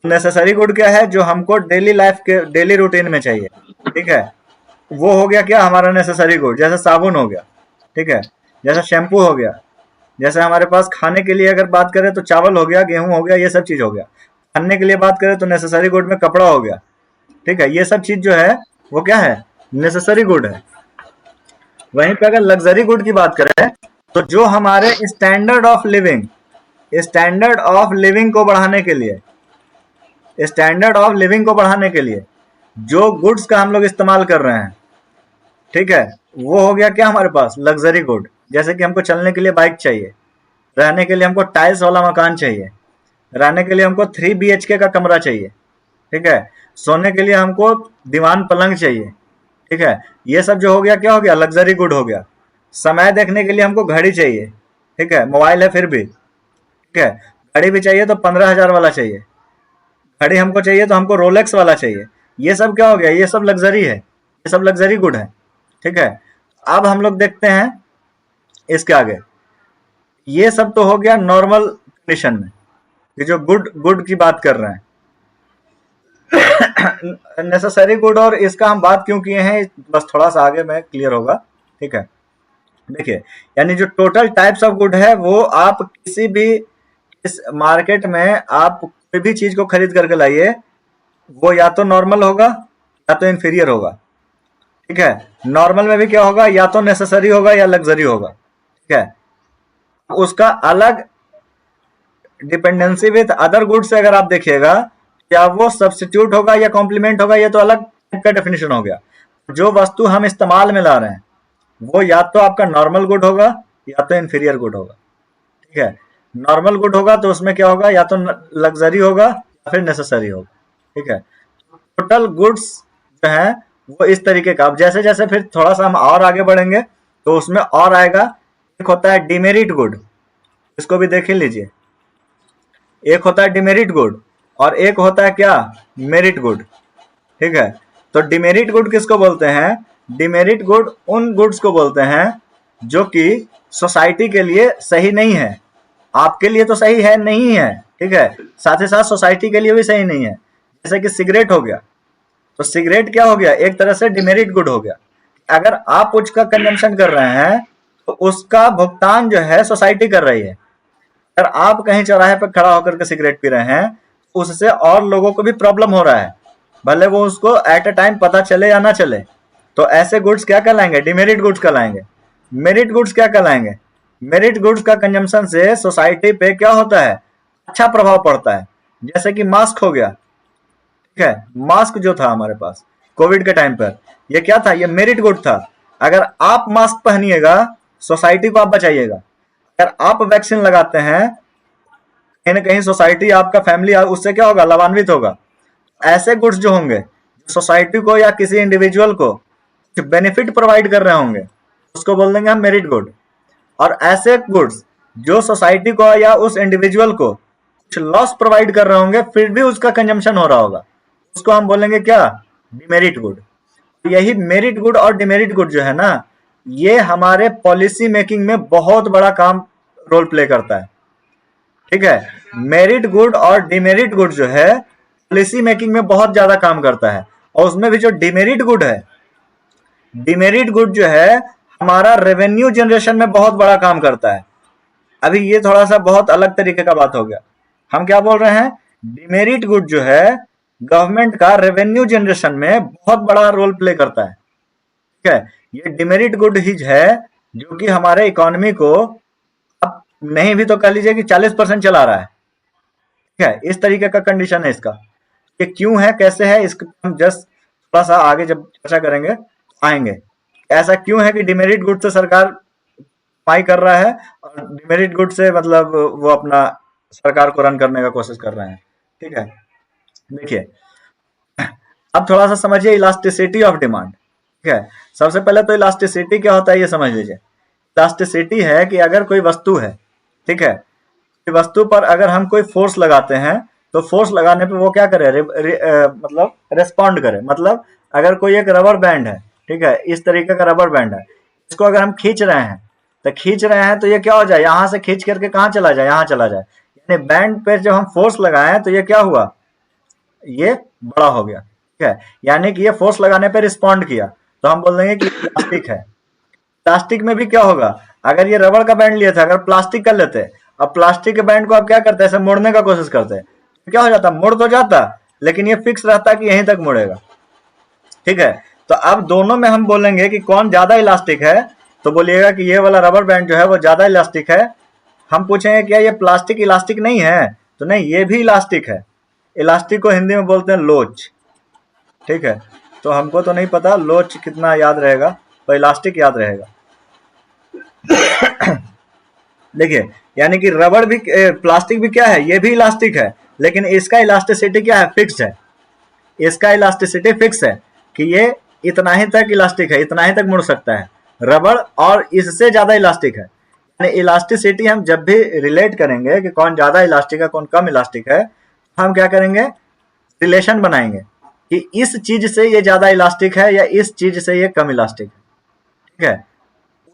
नेसेसरी गुड क्या है, जो हमको डेली लाइफ के डेली रूटीन में चाहिए। ठीक है, वो हो गया क्या हमारा नेसेसरी गुड, जैसे साबुन हो गया, ठीक है, जैसे शैम्पू हो गया, जैसे हमारे पास खाने के लिए अगर बात करें तो चावल हो गया, गेहूं हो गया, ये सब चीज हो गया। पहनने के लिए बात करें तो नेसेसरी गुड में कपड़ा हो गया। ठीक है, ये सब चीज जो है वो क्या है, नेसेसरी गुड है। वहीं पे अगर लग्जरी गुड की बात करें तो जो हमारे स्टैंडर्ड ऑफ लिविंग को बढ़ाने के लिए, स्टैंडर्ड ऑफ लिविंग को बढ़ाने के लिए जो गुड्स का हम लोग इस्तेमाल कर रहे हैं, ठीक है, वो हो गया क्या हमारे पास, लग्जरी गुड। जैसे कि हमको चलने के लिए बाइक चाहिए, रहने के लिए हमको टाइल्स वाला मकान चाहिए, रहने के लिए हमको 3 BHK का कमरा चाहिए, ठीक है, सोने के लिए हमको दीवान पलंग चाहिए, ठीक है, ये सब जो हो गया क्या हो गया, लग्जरी गुड हो गया। समय देखने के लिए हमको घड़ी चाहिए, ठीक है, मोबाइल है फिर भी, ठीक है, घड़ी भी चाहिए तो 15,000 वाला चाहिए, घड़ी हमको चाहिए तो हमको रोलेक्स वाला चाहिए। ये सब क्या हो गया, ये सब लग्जरी है, ये सब लग्जरी गुड है, ठीक है। अब हम लोग देखते हैं इसके आगे, ये सब तो हो गया नॉर्मल कंडीशन में, ये जो गुड गुड की बात कर रहे हैं। नेसेसरी गुड और इसका हम बात क्यों किए हैं, बस थोड़ा सा आगे में क्लियर होगा, ठीक है। देखिए, यानी जो टोटल टाइप्स ऑफ गुड है वो आप किसी भी इस मार्केट में आप कोई भी चीज को खरीद करके लाइए, वो या तो नॉर्मल होगा या तो इंफीरियर होगा, ठीक है। नॉर्मल में भी क्या होगा, या तो नेसेसरी होगा या लग्जरी होगा, ठीक है। उसका अलग डिपेंडेंसी विथ अदर गुड्स से अगर आप देखिएगा, क्या वो सब्स्टिट्यूट होगा या कॉम्प्लीमेंट होगा, ये तो अलग का डेफिनेशन हो गया। जो वस्तु हम इस्तेमाल में ला रहे हैं वो या तो आपका नॉर्मल गुड होगा या तो इंफीरियर गुड होगा, ठीक है। नॉर्मल गुड होगा तो उसमें क्या होगा, या तो लग्जरी होगा या फिर नेसेसरी होगा, ठीक है। टोटल गुड्स जो है वो इस तरीके का। अब जैसे जैसे फिर थोड़ा सा हम और आगे बढ़ेंगे तो उसमें और आएगा, एक होता है डिमेरिट गुड, इसको भी देख ही लीजिए। एक होता है डिमेरिट गुड और एक होता है क्या, मेरिट गुड, ठीक है। तो डिमेरिट गुड किसको बोलते हैं, डिमेरिट गुड उन गुड्स को बोलते हैं जो कि सोसाइटी के लिए सही नहीं है। आपके लिए तो सही है नहीं है, ठीक है, साथ ही साथ सोसाइटी के लिए भी सही नहीं है। जैसे कि सिगरेट हो गया, तो सिगरेट क्या हो गया, एक तरह से डिमेरिट गुड हो गया। अगर आप उसका कंजम्पशन कर रहे हैं तो उसका भुगतान जो है सोसाइटी कर रही है। अगर आप कहीं चौराहे पर खड़ा होकर के सिगरेट पी रहे हैं, उससे और लोगों को भी प्रॉब्लम हो रहा है, भले वो उसको एट अ टाइम पता चले या ना चले। तो ऐसे गुड्स क्या कहलाएंगे, डिमेरिट गुड्स कहलाएंगे। मेरिट गुड्स क्या कहलाएंगे, मेरिट गुड्स का कंजम्पशन से सोसाइटी पे क्या होता है, अच्छा प्रभाव पड़ता है। जैसे कि मास्क हो गया, ठीक है, मास्क जो था हमारे पास कोविड के टाइम पर, ये क्या था, ये मेरिट गुड था। अगर आप मास्क पहनिएगा सोसाइटी को आप बचाइएगा। अगर आप वैक्सीन लगाते हैं, कहीं ना कहीं सोसाइटी, आपका फैमिली उससे क्या होगा, लाभान्वित होगा। ऐसे गुड्स जो होंगे सोसाइटी को या किसी इंडिविजुअल को कुछ बेनिफिट प्रोवाइड कर रहे होंगे, उसको बोल देंगे हम मेरिट गुड। और ऐसे गुड्स जो सोसाइटी को या उस इंडिविजुअल को कुछ लॉस प्रोवाइड कर रहे होंगे फिर भी उसका कंजम्पशन हो रहा होगा, उसको हम बोलेंगे क्या, डिमेरिट गुड। यही मेरिट गुड और डिमेरिट गुड जो है ना, ये हमारे पॉलिसी मेकिंग में बहुत बड़ा काम रोल प्ले करता है, ठीक है। मेरिट गुड और डिमेरिट गुड जो है पॉलिसी मेकिंग में बहुत ज्यादा काम करता है। और उसमें भी जो डिमेरिट गुड है, डिमेरिट गुड जो है हमारा रेवेन्यू जनरेशन में बहुत बड़ा काम करता है। अभी ये थोड़ा सा बहुत अलग तरीके का बात हो गया। हम क्या बोल रहे हैं, डिमेरिट गुड जो है गवर्नमेंट का रेवेन्यू जनरेशन में बहुत बड़ा रोल प्ले करता है, ठीक है। ये डिमेरिट गुड ही है जो कि हमारे इकोनॉमी को अब नहीं भी तो कह लीजिए कि 40% चला रहा है, ठीक है। इस तरीके का कंडीशन है इसका। ये क्यों है, कैसे है, इसको हम जस्ट थोड़ा सा आगे जब चर्चा करेंगे आएंगे। ऐसा क्यों है कि डिमेरिट गुड से सरकार कमाई कर रहा है और डिमेरिट गुड से मतलब वो अपना सरकार को रन करने का कोशिश कर रहे हैं, ठीक है। देखिए, अब थोड़ा सा समझिए इलास्टिसिटी ऑफ डिमांड, ठीक है। सबसे पहले तो इलास्टिसिटी क्या होता है ये समझ लीजिए। इलास्टिसिटी है कि अगर कोई वस्तु है, ठीक है, वस्तु पर अगर हम कोई फोर्स लगाते हैं तो फोर्स लगाने पे वो क्या करे, मतलब रेस्पॉन्ड करे। मतलब अगर कोई एक रबर बैंड है, ठीक है, इस तरीके का रबर बैंड है, इसको अगर हम खींच रहे हैं तो ये क्या हो जाए, यहां से खींच करके कहाँ चला जाए, यहाँ चला जाए। यानी बैंड पे जब हम फोर्स लगाए तो ये क्या हुआ, ये बड़ा हो गया, ठीक है। यानी कि ये फोर्स लगाने पे रिस्पॉन्ड किया, तो हम बोल देंगे कि इलास्टिक है। इलास्टिक में भी क्या होगा, अगर ये रबड़ का बैंड लिए थे, अगर प्लास्टिक कर लेते, अब प्लास्टिक के बैंड को आप क्या करते हैं, ऐसे मोड़ने का कोशिश करते हैं, तो क्या हो जाता, मुड़ तो जाता, लेकिन ये फिक्स रहता कि यहीं तक मुड़ेगा। ठीक है, तो अब दोनों में हम बोलेंगे कि कौन ज्यादा इलास्टिक है, तो बोलिएगा कि ये वाला रबर बैंड जो है वो ज्यादा इलास्टिक है। हम पूछेंगे क्या ये प्लास्टिक इलास्टिक नहीं है, तो नहीं, ये भी इलास्टिक है। इलास्टिक को हिंदी में बोलते हैं लोच। ठीक है, तो हमको तो नहीं पता लोच कितना याद रहेगा, पर इलास्टिक याद रहेगा। देखिए, यानी कि रबड़ भी, प्लास्टिक भी क्या है, ये भी इलास्टिक है, लेकिन इसका इलास्टिसिटी क्या है, फिक्स है। इसका इलास्टिसिटी फिक्स है कि ये इतना ही तक इलास्टिक है, इतना ही तक मुड़ सकता है। रबड़ और इससे ज्यादा इलास्टिक है। यानी इलास्टिसिटी हम जब भी रिलेट करेंगे कि कौन ज्यादा इलास्टिक है कौन कम इलास्टिक है, हम क्या करेंगे, रिलेशन बनाएंगे कि इस चीज से ये ज्यादा इलास्टिक है या इस चीज से ये कम इलास्टिक है। ठीक है,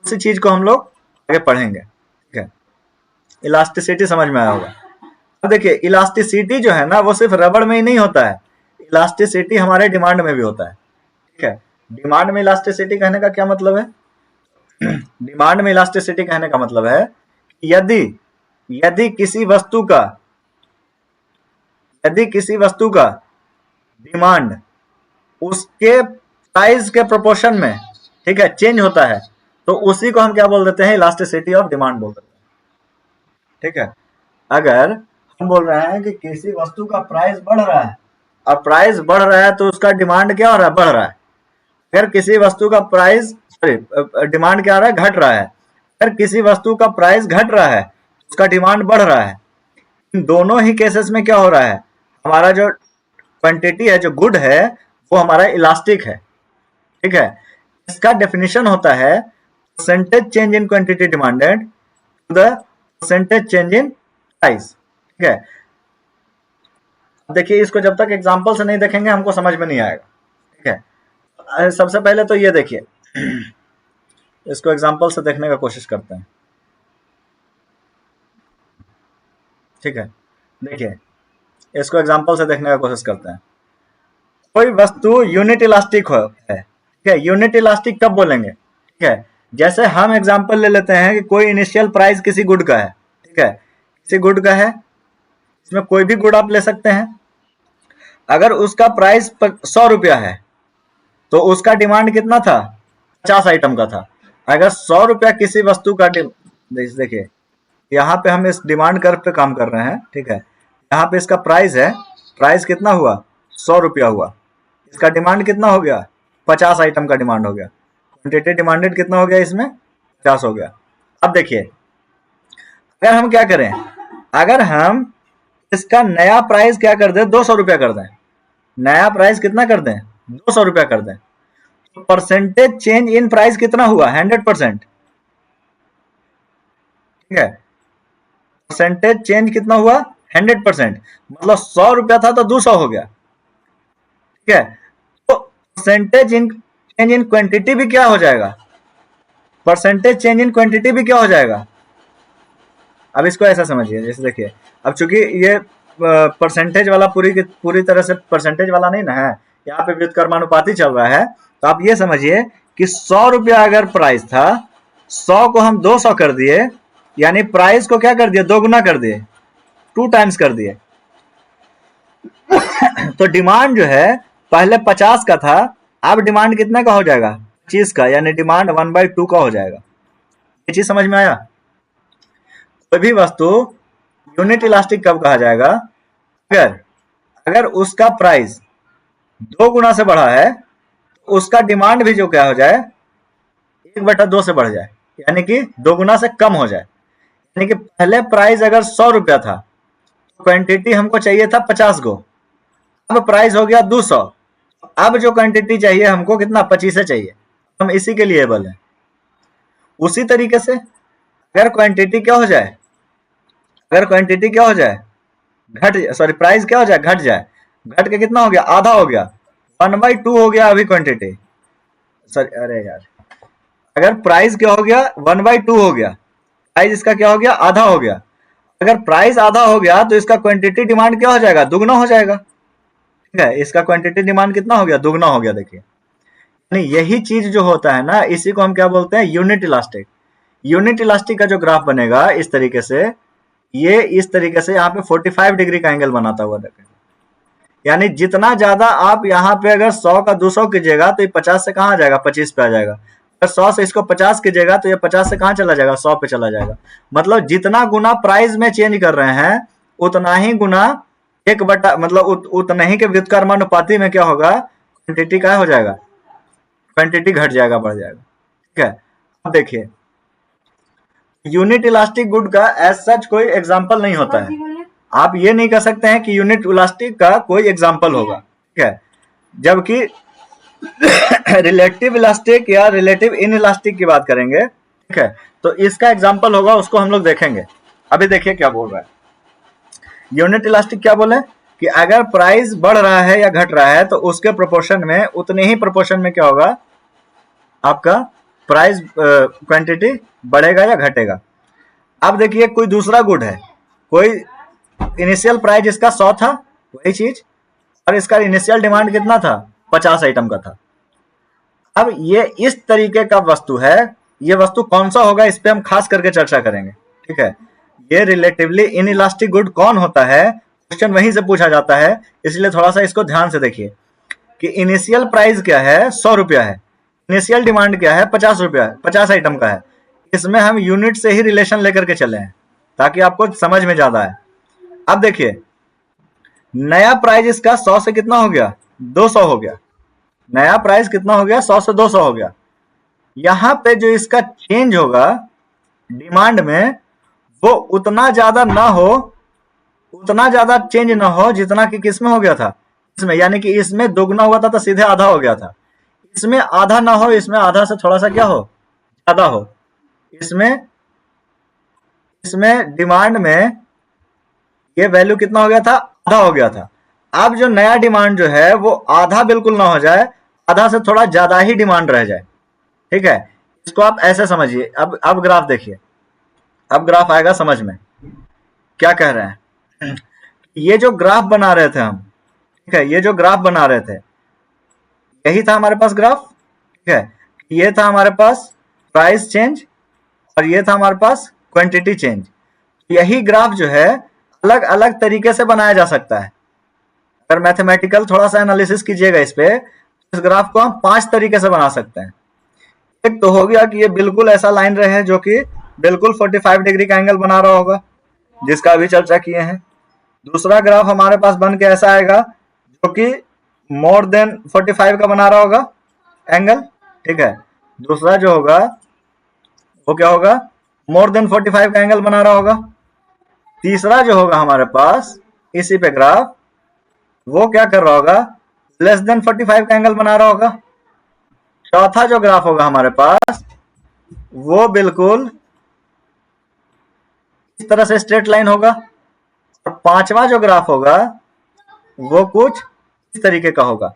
उसी चीज को हम लोग आगे पढ़ेंगे। ठीक है, इलास्टिसिटी समझ में आया होगा। अब देखिए, इलास्टिसिटी जो है ना वो सिर्फ रबड़ में ही नहीं होता है, इलास्टिसिटी हमारे डिमांड में भी होता है। ठीक है, डिमांड में इलास्टिसिटी कहने का क्या मतलब है, डिमांड में इलास्टिसिटी कहने का मतलब है यदि यदि किसी वस्तु का डिमांड उसके प्राइस के प्रोपोर्शन में, ठीक है, चेंज होता है, तो उसी को हम क्या बोल देते हैं, इलास्टिसिटी ऑफ डिमांड बोल देते हैं। ठीक है, अगर हम बोल रहे हैं कि किसी वस्तु का प्राइस बढ़ रहा है, अब प्राइस बढ़ रहा है तो उसका डिमांड क्या हो रहा है, बढ़ रहा है। अगर किसी वस्तु का प्राइस, सॉरी, डिमांड क्या आ रहा है, घट रहा है। अगर किसी वस्तु का प्राइस घट रहा है, उसका डिमांड बढ़ रहा है। इन दोनों ही केसेस में क्या हो रहा है, हमारा जो क्वांटिटी है, जो गुड है, वो हमारा इलास्टिक है। ठीक है, इसका डेफिनेशन होता है percentage change in quantity demanded to the percentage change in price. ठीक है, देखिए इसको जब तक एग्जांपल से नहीं देखेंगे हमको समझ में नहीं आएगा। ठीक है, सबसे पहले तो ये देखिए, इसको एग्जांपल से देखने का कोशिश करते हैं। ठीक है, देखिए इसको एग्जांपल से देखने का कोशिश करते हैं। कोई वस्तु यूनिट इलास्टिक है। ठीक है, यूनिट इलास्टिक कब बोलेंगे, ठीक है, जैसे हम एग्जांपल ले लेते हैं कि कोई इनिशियल प्राइस किसी गुड का है। ठीक है, किसी गुड का है, इसमें कोई भी गुड आप ले सकते हैं। अगर उसका प्राइस 100 रुपया है तो उसका डिमांड कितना था, 50 आइटम का था। अगर 100 रुपया किसी वस्तु का, देखिए यहाँ पे हम इस डिमांड कर्व पे काम कर रहे हैं। ठीक है, यहाँ पे इसका प्राइस है, प्राइस कितना हुआ, 100 रुपया हुआ। इसका डिमांड कितना हो गया, 50 आइटम का डिमांड हो गया। क्वांटिटी डिमांडेड कितना हो गया, इसमें 50 हो गया। अब देखिए, अगर हम क्या करें, अगर हम इसका नया प्राइस क्या कर दें, 200 रुपया कर दें, नया प्राइस कितना कर दें, 200 रुपया कर दें, तो परसेंटेज चेंज इन प्राइस कितना हुआ, 100%। ठीक है, परसेंटेज चेंज कितना हुआ, 100%, मतलब 100 रुपया था तो 200 हो गया। ठीक है, तो percentage in change in quantity भी क्या हो जाएगा, परसेंटेज चेंज इन क्वांटिटी भी क्या हो जाएगा। अब इसको ऐसा समझिए, जैसे देखिए, अब चूंकि ये परसेंटेज वाला पूरी तरह से परसेंटेज वाला नहीं ना है, यहाँ पे व्युत्क्रमानुपाती चल रहा है, तो आप ये समझिए कि 100 रुपया अगर प्राइस था, 100 को हम 200 कर दिए, यानी प्राइस को क्या कर दिए, 2 गुना कर दिए, 2 टाइम्स कर दिए। तो डिमांड जो है पहले 50 का था, अब डिमांड कितने का हो जाएगा, 25 का, यानी डिमांड 1/2 का हो जाएगा। ये चीज समझ में आया। कोई भी वस्तु यूनिट इलास्टिक कब कहा जाएगा, अगर उसका प्राइस 2 गुना से बढ़ा है, तो उसका डिमांड भी जो क्या हो जाए, 1/2 से बढ़ जाए, यानी कि 2 गुना से कम हो जाए। यानी कि पहले प्राइस अगर 100 रुपया था, तो क्वांटिटी हमको चाहिए था 50 को, अब प्राइस हो गया 200, अब जो क्वांटिटी चाहिए हमको कितना, 25 चाहिए। हम इसी के लिए बोले। उसी तरीके से अगर क्वांटिटी क्या हो जाए, अगर क्वांटिटी क्या हो जाए, प्राइस क्या हो जाए, घट जाए, घट के कितना हो गया, आधा हो गया, 1/2 हो गया अभी क्वांटिटी। सॉरी, अरे यार, अगर प्राइस क्या हो गया, 1/2 हो गया, प्राइस इसका क्या हो गया, आधा हो गया। अगर प्राइस आधा हो गया तो इसका क्वांटिटी डिमांड क्या हो जाएगा, दुगना हो जाएगा। ठीक है, इसका क्वांटिटी डिमांड कितना हो गया, दुगना हो गया। देखिए, यानी यही चीज जो होता है ना, इसी को हम क्या बोलते हैं, यूनिट इलास्टिक। यूनिट इलास्टिक का जो ग्राफ बनेगा इस तरीके से, ये इस तरीके से यहाँ पे 45 डिग्री का एंगल बनाता हुआ देखेगा। यानी जितना ज्यादा आप यहाँ पे अगर 100 का 200 कीजिएगा तो ये 50 से कहाँ आ जाएगा, 25 पे आ जाएगा। अगर 100 से इसको 50 कीजिएगा तो ये 50 से कहाँ चला जाएगा, 100 पे चला जाएगा। मतलब जितना गुना प्राइस में चेंज कर रहे हैं उतना ही गुना एक बटा, मतलब उतना ही के व्युत्क्रमानुपाती में क्या होगा, क्वांटिटी क्या हो जाएगा, क्वांटिटी घट जाएगा, बढ़ जाएगा। ठीक है, अब देखिए यूनिट इलास्टिक गुड का एज सच कोई एग्जाम्पल नहीं होता है। आप ये नहीं कह सकते हैं कि यूनिट इलास्टिक का कोई एग्जाम्पल होगा। ठीक है, जबकि रिलेटिव इलास्टिक या रिलेटिव इन इलास्टिक की बात करेंगे, ठीक है, तो इसका एग्जाम्पल होगा, उसको हम लोग देखेंगे। अभी देखिए क्या बोल रहा है यूनिट इलास्टिक, क्या बोले कि अगर प्राइस बढ़ रहा है या घट रहा है तो उसके प्रोपोर्शन में, उतने ही प्रोपोर्शन में क्या होगा, आपका प्राइस क्वांटिटी बढ़ेगा या घटेगा। अब देखिए कोई दूसरा गुड है, कोई इनिशियल प्राइस इसका 100 था, वही चीज, और इसका इनिशियल डिमांड कितना था, 50 आइटम का था। अब ये इस तरीके का वस्तु है, ये वस्तु कौन सा होगा इस पे हम खास करके चर्चा करेंगे। ठीक है, ये रिलेटिवली इनइलास्टिक गुड कौन होता है, क्वेश्चन वहीं से पूछा जाता है, इसलिए थोड़ा सा इसको ध्यान से देखिए कि इनिशियल प्राइस क्या है, 100 रुपया है, इनिशियल डिमांड क्या है, 50 रुपया है, 50 आइटम का है। इसमें हम यूनिट से ही रिलेशन लेकर के चले हैं ताकि आपको समझ में ज्यादा है। अब देखिए नया प्राइस इसका 100 से कितना हो गया, 200 हो गया। नया प्राइस कितना हो गया, 100 से 200 हो गया। यहां पे जो इसका चेंज होगा डिमांड में, वो उतना ज्यादा ना हो, उतना ज्यादा चेंज ना हो जितना कि किसमें हो गया था, इसमें, यानी कि इसमें दोगुना हुआ था तो सीधे आधा हो गया था। इसमें आधा ना हो, इसमें आधा से थोड़ा सा क्या हो, ज्यादा हो। इसमें डिमांड में ये वैल्यू कितना हो गया था, आधा हो गया था। अब जो नया डिमांड जो है वो आधा बिल्कुल ना हो जाए, आधा से थोड़ा ज्यादा ही डिमांड रह जाए। ठीक है, इसको आप ऐसे समझिए। अब ग्राफ देखिए, अब ग्राफ आएगा समझ में। क्या कह रहे हैं, ये जो ग्राफ बना रहे थे हम, ठीक है, ये जो ग्राफ बना रहे थे, यही था हमारे पास ग्राफ। ठीक है, ये था हमारे पास प्राइस चेंज और ये था हमारे पास क्वांटिटी चेंज। यही ग्राफ जो है अलग अलग तरीके से बनाया जा सकता है। अगर मैथमेटिकल थोड़ा सा एनालिसिस कीजिएगा इस पे, इस ग्राफ को हम 5 तरीके से बना सकते हैं। एक तो हो गया कि ये बिल्कुल ऐसा लाइन रहे जो कि बिल्कुल 45 डिग्री का एंगल बना रहा होगा, जिसका अभी चर्चा किए हैं। दूसरा ग्राफ हमारे पास बन के ऐसा आएगा जो कि मोर देन 45 का बना रहा होगा एंगल। ठीक है, दूसरा जो होगा वो क्या होगा, मोर देन 45 का एंगल बना रहा होगा। तीसरा जो होगा हमारे पास इसी पे ग्राफ, वो क्या कर रहा होगा, लेस देन 45 का एंगल बना रहा होगा। चौथा जो ग्राफ होगा हमारे पास, वो बिल्कुल इस तरह से स्ट्रेट लाइन होगा। और पांचवा जो ग्राफ होगा वो कुछ इस तरीके का होगा।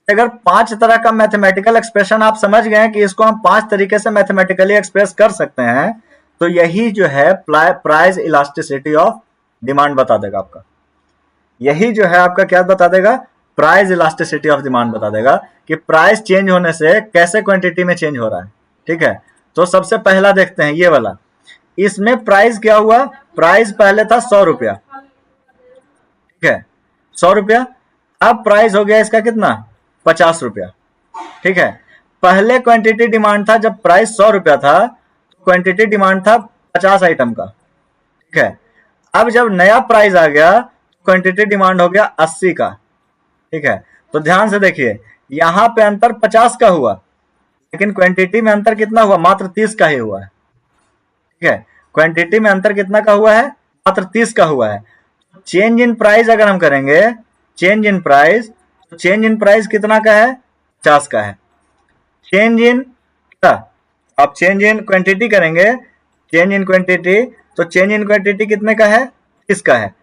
अगर 5 तरह का मैथमेटिकल एक्सप्रेशन आप समझ गए कि इसको हम 5 तरीके से मैथमेटिकली एक्सप्रेस कर सकते हैं, तो यही जो है प्राइस इलास्टिसिटी ऑफ डिमांड बता देगा आपका। यही जो है आपका क्या बता देगा, प्राइस इलास्टिसिटी ऑफ डिमांड बता देगा कि प्राइस चेंज होने से कैसे क्वांटिटी में चेंज हो रहा है। ठीक है, तो सबसे पहला देखते हैं ये वाला। इसमें प्राइस क्या हुआ, प्राइस पहले था 100 रुपया। ठीक है, 100 रुपया। अब प्राइस हो गया इसका कितना, 50 रुपया। ठीक है, पहले क्वांटिटी डिमांड था, जब प्राइस 100 रुपया था तो क्वांटिटी डिमांड था 50 आइटम का। ठीक है, अब जब नया प्राइस आ गया तो क्वांटिटी डिमांड हो गया 80 का। ठीक है, तो ध्यान से देखिए, यहां पे अंतर 50 का हुआ, लेकिन क्वांटिटी में अंतर कितना हुआ, मात्र 30 का ही हुआ है। ठीक है, क्वांटिटी में अंतर कितना का हुआ है, मात्र 30 का हुआ है। चेंज इन प्राइस अगर हम करेंगे, चेंज इन प्राइस, तो चेंज इन प्राइस कितना का है, 50 का है। चेंज इन, आप चेंज इन क्वांटिटी करेंगे, चेंज इन क्वांटिटी, तो चेंज इन क्वांटिटी कितने का है, 30 का है।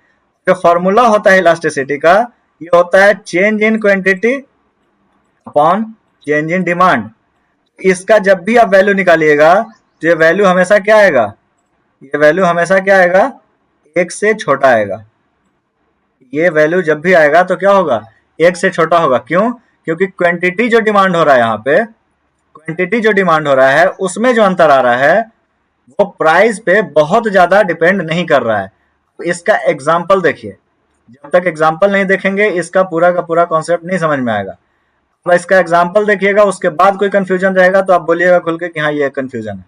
जो फॉर्मूला होता है इलास्टिसिटी का, ये होता है change in quantity upon change in demand. इसका जब भी आप वैल्यू निकालिएगा तो ये वैल्यू हमेशा क्या आएगा, ये वैल्यू हमेशा क्या आएगा, 1 से छोटा आएगा। ये वैल्यू जब भी आएगा तो क्या होगा, 1 से छोटा होगा। क्यों, क्योंकि क्वांटिटी जो डिमांड हो रहा है, यहाँ पे क्वांटिटी जो डिमांड हो रहा है उसमें जो अंतर आ रहा है वो प्राइस पे बहुत ज्यादा डिपेंड नहीं कर रहा है। तो इसका एग्जाम्पल देखिए, जब तक एग्जाम्पल नहीं देखेंगे इसका पूरा का पूरा कॉन्सेप्ट नहीं समझ में आएगा। अब इसका एग्जाम्पल देखिएगा, उसके बाद कोई कंफ्यूजन रहेगा तो आप बोलिएगा खुल के कि हाँ ये कंफ्यूजन है।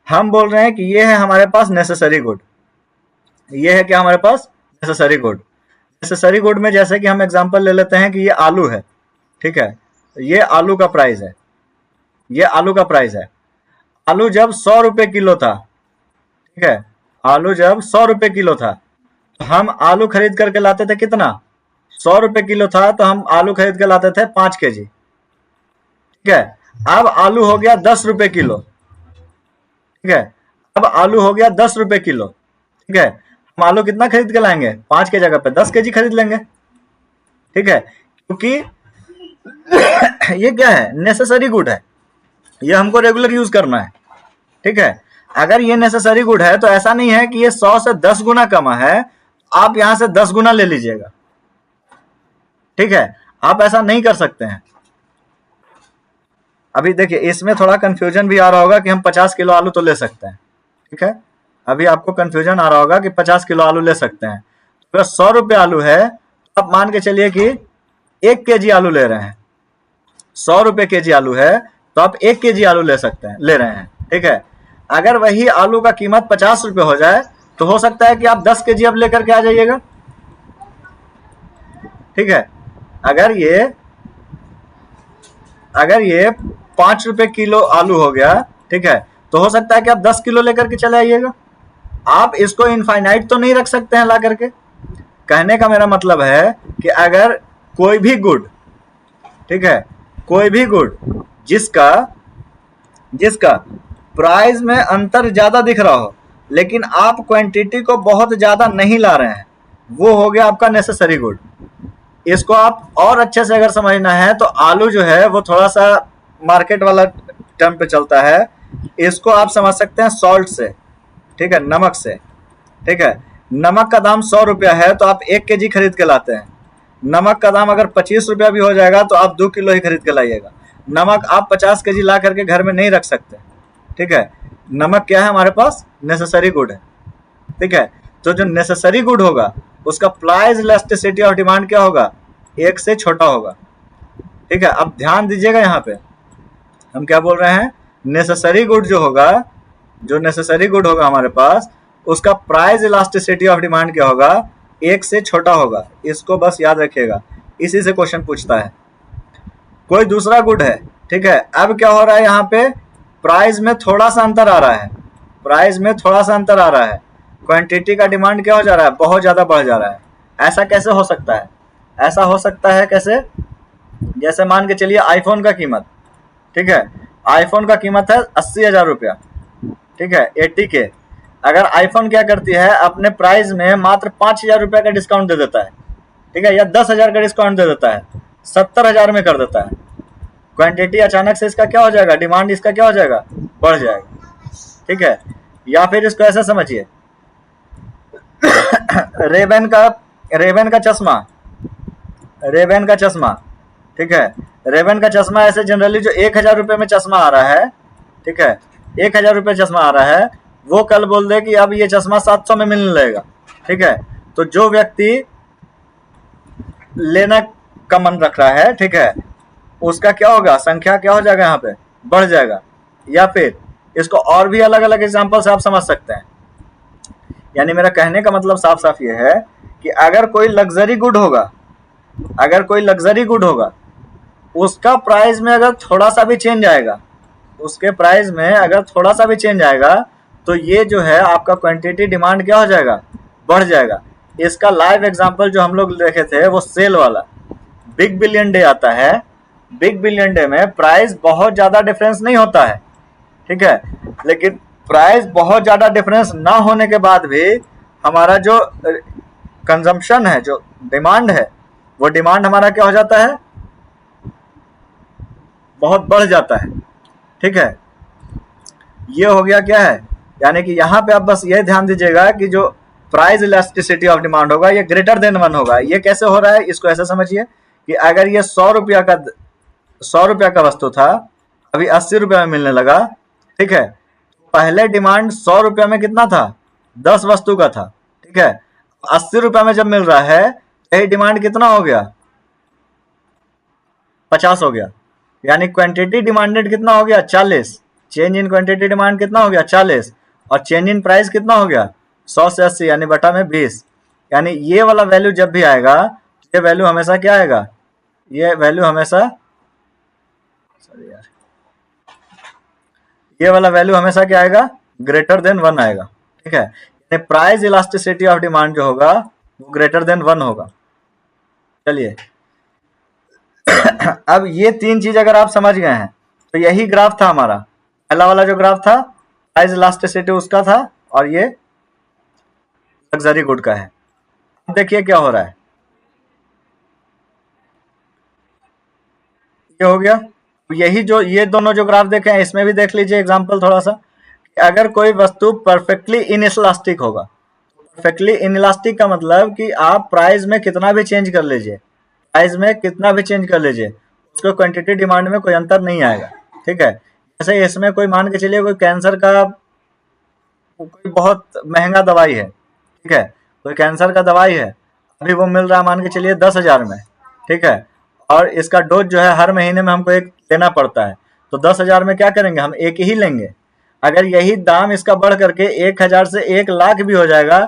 हम बोल रहे हैं कि ये है हमारे पास नेसेसरी गुड, ये है क्या हमारे पास नेसेसरी गुड। नेसेसरी गुड में जैसे कि हम एग्जांपल ले लेते हैं कि ये आलू है, ठीक है, ये आलू का प्राइस है, ये आलू का प्राइस है। आलू जब 100 रुपए किलो था, ठीक है, आलू जब 100 रुपए किलो था तो हम आलू खरीद करके लाते थे कितना, 100 रुपए किलो था तो हम आलू खरीद के लाते थे 5 केजी, ठीक है। अब आलू हो गया 10 रुपए किलो, ठीक है, अब आलू हो गया 10 रुपए किलो, ठीक है। हम आलू कितना खरीद के लाएंगे, 5 के जगह पे 10 केजी खरीद लेंगे, ठीक है, क्योंकि ये क्या है नेसेसरी गुड है, ये हमको रेगुलर यूज करना है, ठीक है। अगर ये नेसेसरी गुड है तो ऐसा नहीं है कि ये 100 से 10 गुना कमा है, आप यहां से 10 गुना ले लीजिएगा, ठीक है, आप ऐसा नहीं कर सकते हैं। अभी देखिए इसमें थोड़ा कंफ्यूजन भी आ रहा होगा कि हम 50 किलो आलू तो ले सकते हैं, ठीक है, अभी आपको कंफ्यूजन आ रहा होगा कि 50 किलो आलू ले सकते हैं। अगर 100 रुपये आलू है तो आप मान के चलिए कि 1 केजी आलू ले रहे हैं, 100 रुपये केजी आलू है तो आप 1 केजी आलू ले सकते हैं, ले रहे हैं, ठीक है। अगर वही आलू का कीमत 50 रुपये हो जाए तो हो सकता है कि आप 10 केजी अब लेकर के आ जाइएगा, ठीक है। अगर ये 5 रुपए किलो आलू हो गया, ठीक है, तो हो सकता है कि आप 10 किलो लेकर के चले आइएगा। आप इसको इनफाइनाइट तो नहीं रख सकते हैं ला करके। कहने का मेरा मतलब है कि अगर कोई भी गुड, ठीक है, कोई भी गुड जिसका प्राइस में अंतर ज्यादा दिख रहा हो लेकिन आप क्वांटिटी को बहुत ज्यादा नहीं ला रहे हैं, वो हो गया आपका नेसेसरी गुड। इसको आप और अच्छे से अगर समझना है तो आलू जो है वो थोड़ा सा मार्केट वाला टर्म पे चलता है, इसको आप समझ सकते हैं सॉल्ट से, ठीक है, नमक से, ठीक है। नमक का दाम 100 रुपया है तो आप 1 केजी खरीद के लाते हैं। नमक का दाम अगर 25 रुपया भी हो जाएगा तो आप 2 किलो ही खरीद के लाइएगा। नमक आप 50 केजी ला करके घर में नहीं रख सकते, ठीक है। नमक क्या है हमारे पास नेसेसरी गुड है, ठीक है। तो जो नेसेसरी गुड होगा उसका प्राइस इलास्टिसिटी ऑफ डिमांड क्या होगा, 1 से छोटा होगा, ठीक है। अब ध्यान दीजिएगा यहाँ पे हम क्या बोल रहे हैं, नेसेसरी गुड जो होगा, जो नेसेसरी गुड होगा हमारे पास उसका प्राइस इलास्टिसिटी ऑफ डिमांड क्या होगा, 1 से छोटा होगा। इसको बस याद रखिएगा, इसी से क्वेश्चन पूछता है। कोई दूसरा गुड है, ठीक है, अब क्या हो रहा है यहाँ पे प्राइस में थोड़ा सा अंतर आ रहा है, प्राइस में थोड़ा सा अंतर आ रहा है, क्वांटिटी का डिमांड क्या हो जा रहा है, बहुत ज्यादा बढ़ जा रहा है। ऐसा कैसे हो सकता है, ऐसा हो सकता है कैसे, जैसे मान के चलिए आईफोन का कीमत, ठीक है, आईफोन का कीमत है 80,000 रुपया, ठीक है, 80K। अगर आईफोन क्या करती है अपने प्राइस में मात्र 5,000 रुपया का डिस्काउंट दे देता है, ठीक है, या 10,000 का डिस्काउंट दे देता है, 70,000 में कर देता है। क्वांटिटी अचानक से इसका क्या हो जाएगा, डिमांड इसका क्या हो जाएगा, बढ़ जाएगा, ठीक है। या फिर इसको ऐसा समझिए रेबन का चश्मा, रेबन का चश्मा, ठीक है, रेबन का चश्मा ऐसे जनरली जो 1,000 रुपये में चश्मा आ रहा है, ठीक है, 1,000 रुपये चश्मा आ रहा है, वो कल बोल दे कि अब ये चश्मा 700 में मिलने लगेगा, ठीक है। तो जो व्यक्ति लेना का मन रख रहा है, ठीक है, उसका क्या होगा, संख्या क्या हो जाएगा यहाँ पे, बढ़ जाएगा। या फिर इसको और भी अलग अलग एग्जाम्पल से आप समझ सकते हैं। यानी मेरा कहने का मतलब साफ साफ ये है कि अगर कोई लग्जरी गुड होगा, अगर कोई लग्जरी गुड होगा उसका प्राइस में अगर थोड़ा सा भी चेंज आएगा, उसके प्राइस में अगर थोड़ा सा भी चेंज आएगा तो ये जो है आपका क्वांटिटी डिमांड क्या हो जाएगा, बढ़ जाएगा। इसका लाइव एग्जांपल जो हम लोग देखे थे वो सेल वाला, बिग बिलियन डे आता है, बिग बिलियन डे में प्राइस बहुत ज्यादा डिफरेंस नहीं होता है, ठीक है, लेकिन प्राइस बहुत ज्यादा डिफरेंस ना होने के बाद भी हमारा जो कंजम्पशन है, जो डिमांड है, वो डिमांड हमारा क्या हो जाता है, बहुत बढ़ जाता है, ठीक है। ये हो गया क्या है, यानी कि यहाँ पे आप बस ये ध्यान दीजिएगा कि जो प्राइस इलास्टिसिटी ऑफ डिमांड होगा ये ग्रेटर देन 1 होगा। ये कैसे हो रहा है, इसको ऐसे समझिए कि अगर ये 100 रुपया का वस्तु था, अभी 80 रुपया में मिलने लगा, ठीक है, पहले डिमांड 100 रुपया में कितना था, 10 वस्तु का था, ठीक है। 80 रुपया में जब मिल रहा है, यही डिमांड कितना हो गया, 50 हो गया। यानी क्वांटिटी डिमांडेड कितना हो गया, 40। चेंज इन क्वांटिटी डिमांड कितना हो गया, 40। और चेंज इन प्राइस कितना हो गया, 100 से 80 यानी बटा में 20। यानी ये वाला वैल्यू जब भी आएगा, ये वैल्यू हमेशा क्या आएगा, ये वैल्यू हमेशा, सॉरी यार, ये वाला वैल्यू हमेशा क्या आएगा, ग्रेटर देन 1 आएगा, ठीक है। यानी प्राइस इलास्टिसिटी ऑफ डिमांड जो होगा वो ग्रेटर देन 1 होगा। चलिए अब ये तीन चीज अगर आप समझ गए हैं तो यही ग्राफ था हमारा। पहला वाला जो ग्राफ था प्राइस इलास्टिसिटी उसका था, और ये लग्जरी गुड का है। अब देखिए क्या हो रहा है, ये हो गया। यही जो ये दोनों जो ग्राफ देखे हैं इसमें भी देख लीजिए एग्जांपल थोड़ा सा, कि अगर कोई वस्तु परफेक्टली इनइलास्टिक होगा, परफेक्टली इनइलास्टिक का मतलब कि आप प्राइस में कितना भी चेंज कर लीजिए, प्राइस में कितना भी चेंज कर लीजिए, उसको क्वांटिटी डिमांड में कोई अंतर नहीं आएगा, ठीक है। जैसे इसमें कोई मान के चलिए कोई कैंसर का कोई बहुत महंगा दवाई है, ठीक है, कोई कैंसर का दवाई है, अभी वो मिल रहा है मान के चलिए 10,000 में, ठीक है, और इसका डोज जो है हर महीने में हमको एक लेना पड़ता है, तो 10,000 में क्या करेंगे, हम एक ही लेंगे। अगर यही दाम इसका बढ़ करके 1,000 से 1,00,000 भी हो जाएगा,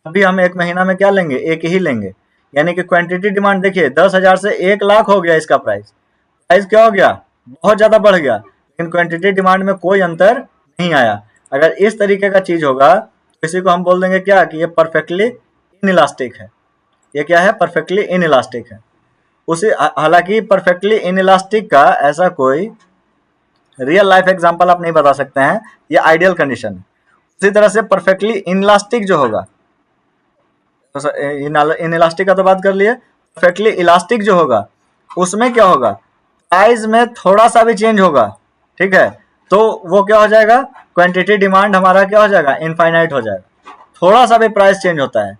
अभी हम एक महीना में क्या लेंगे, एक ही लेंगे। यानी कि क्वांटिटी डिमांड देखिए 10,000 से 1,00,000 हो गया इसका प्राइस, प्राइस क्या हो गया, बहुत ज्यादा बढ़ गया, लेकिन क्वांटिटी डिमांड में कोई अंतर नहीं आया। अगर इस तरीके का चीज होगा तो इसी को हम बोल देंगे क्या, कि ये परफेक्टली इनइलास्टिक है। ये क्या है, परफेक्टली इनइलास्टिक है। उसी हालांकि परफेक्टली इनइलास्टिक का ऐसा कोई रियल लाइफ एग्जांपल आप नहीं बता सकते हैं, ये आइडियल कंडीशन है। उसी तरह से परफेक्टली इनइलास्टिक जो होगा, इनइलास्टिक का तो बात कर लिए, परफेक्टली इलास्टिक जो होगा उसमें क्या होगा, प्राइस में थोड़ा सा भी चेंज होगा, ठीक है, तो वो क्या हो जाएगा, क्वांटिटी डिमांड हमारा क्या हो जाएगा, इनफाइनाइट हो जाएगा। थोड़ा सा भी प्राइस चेंज होता है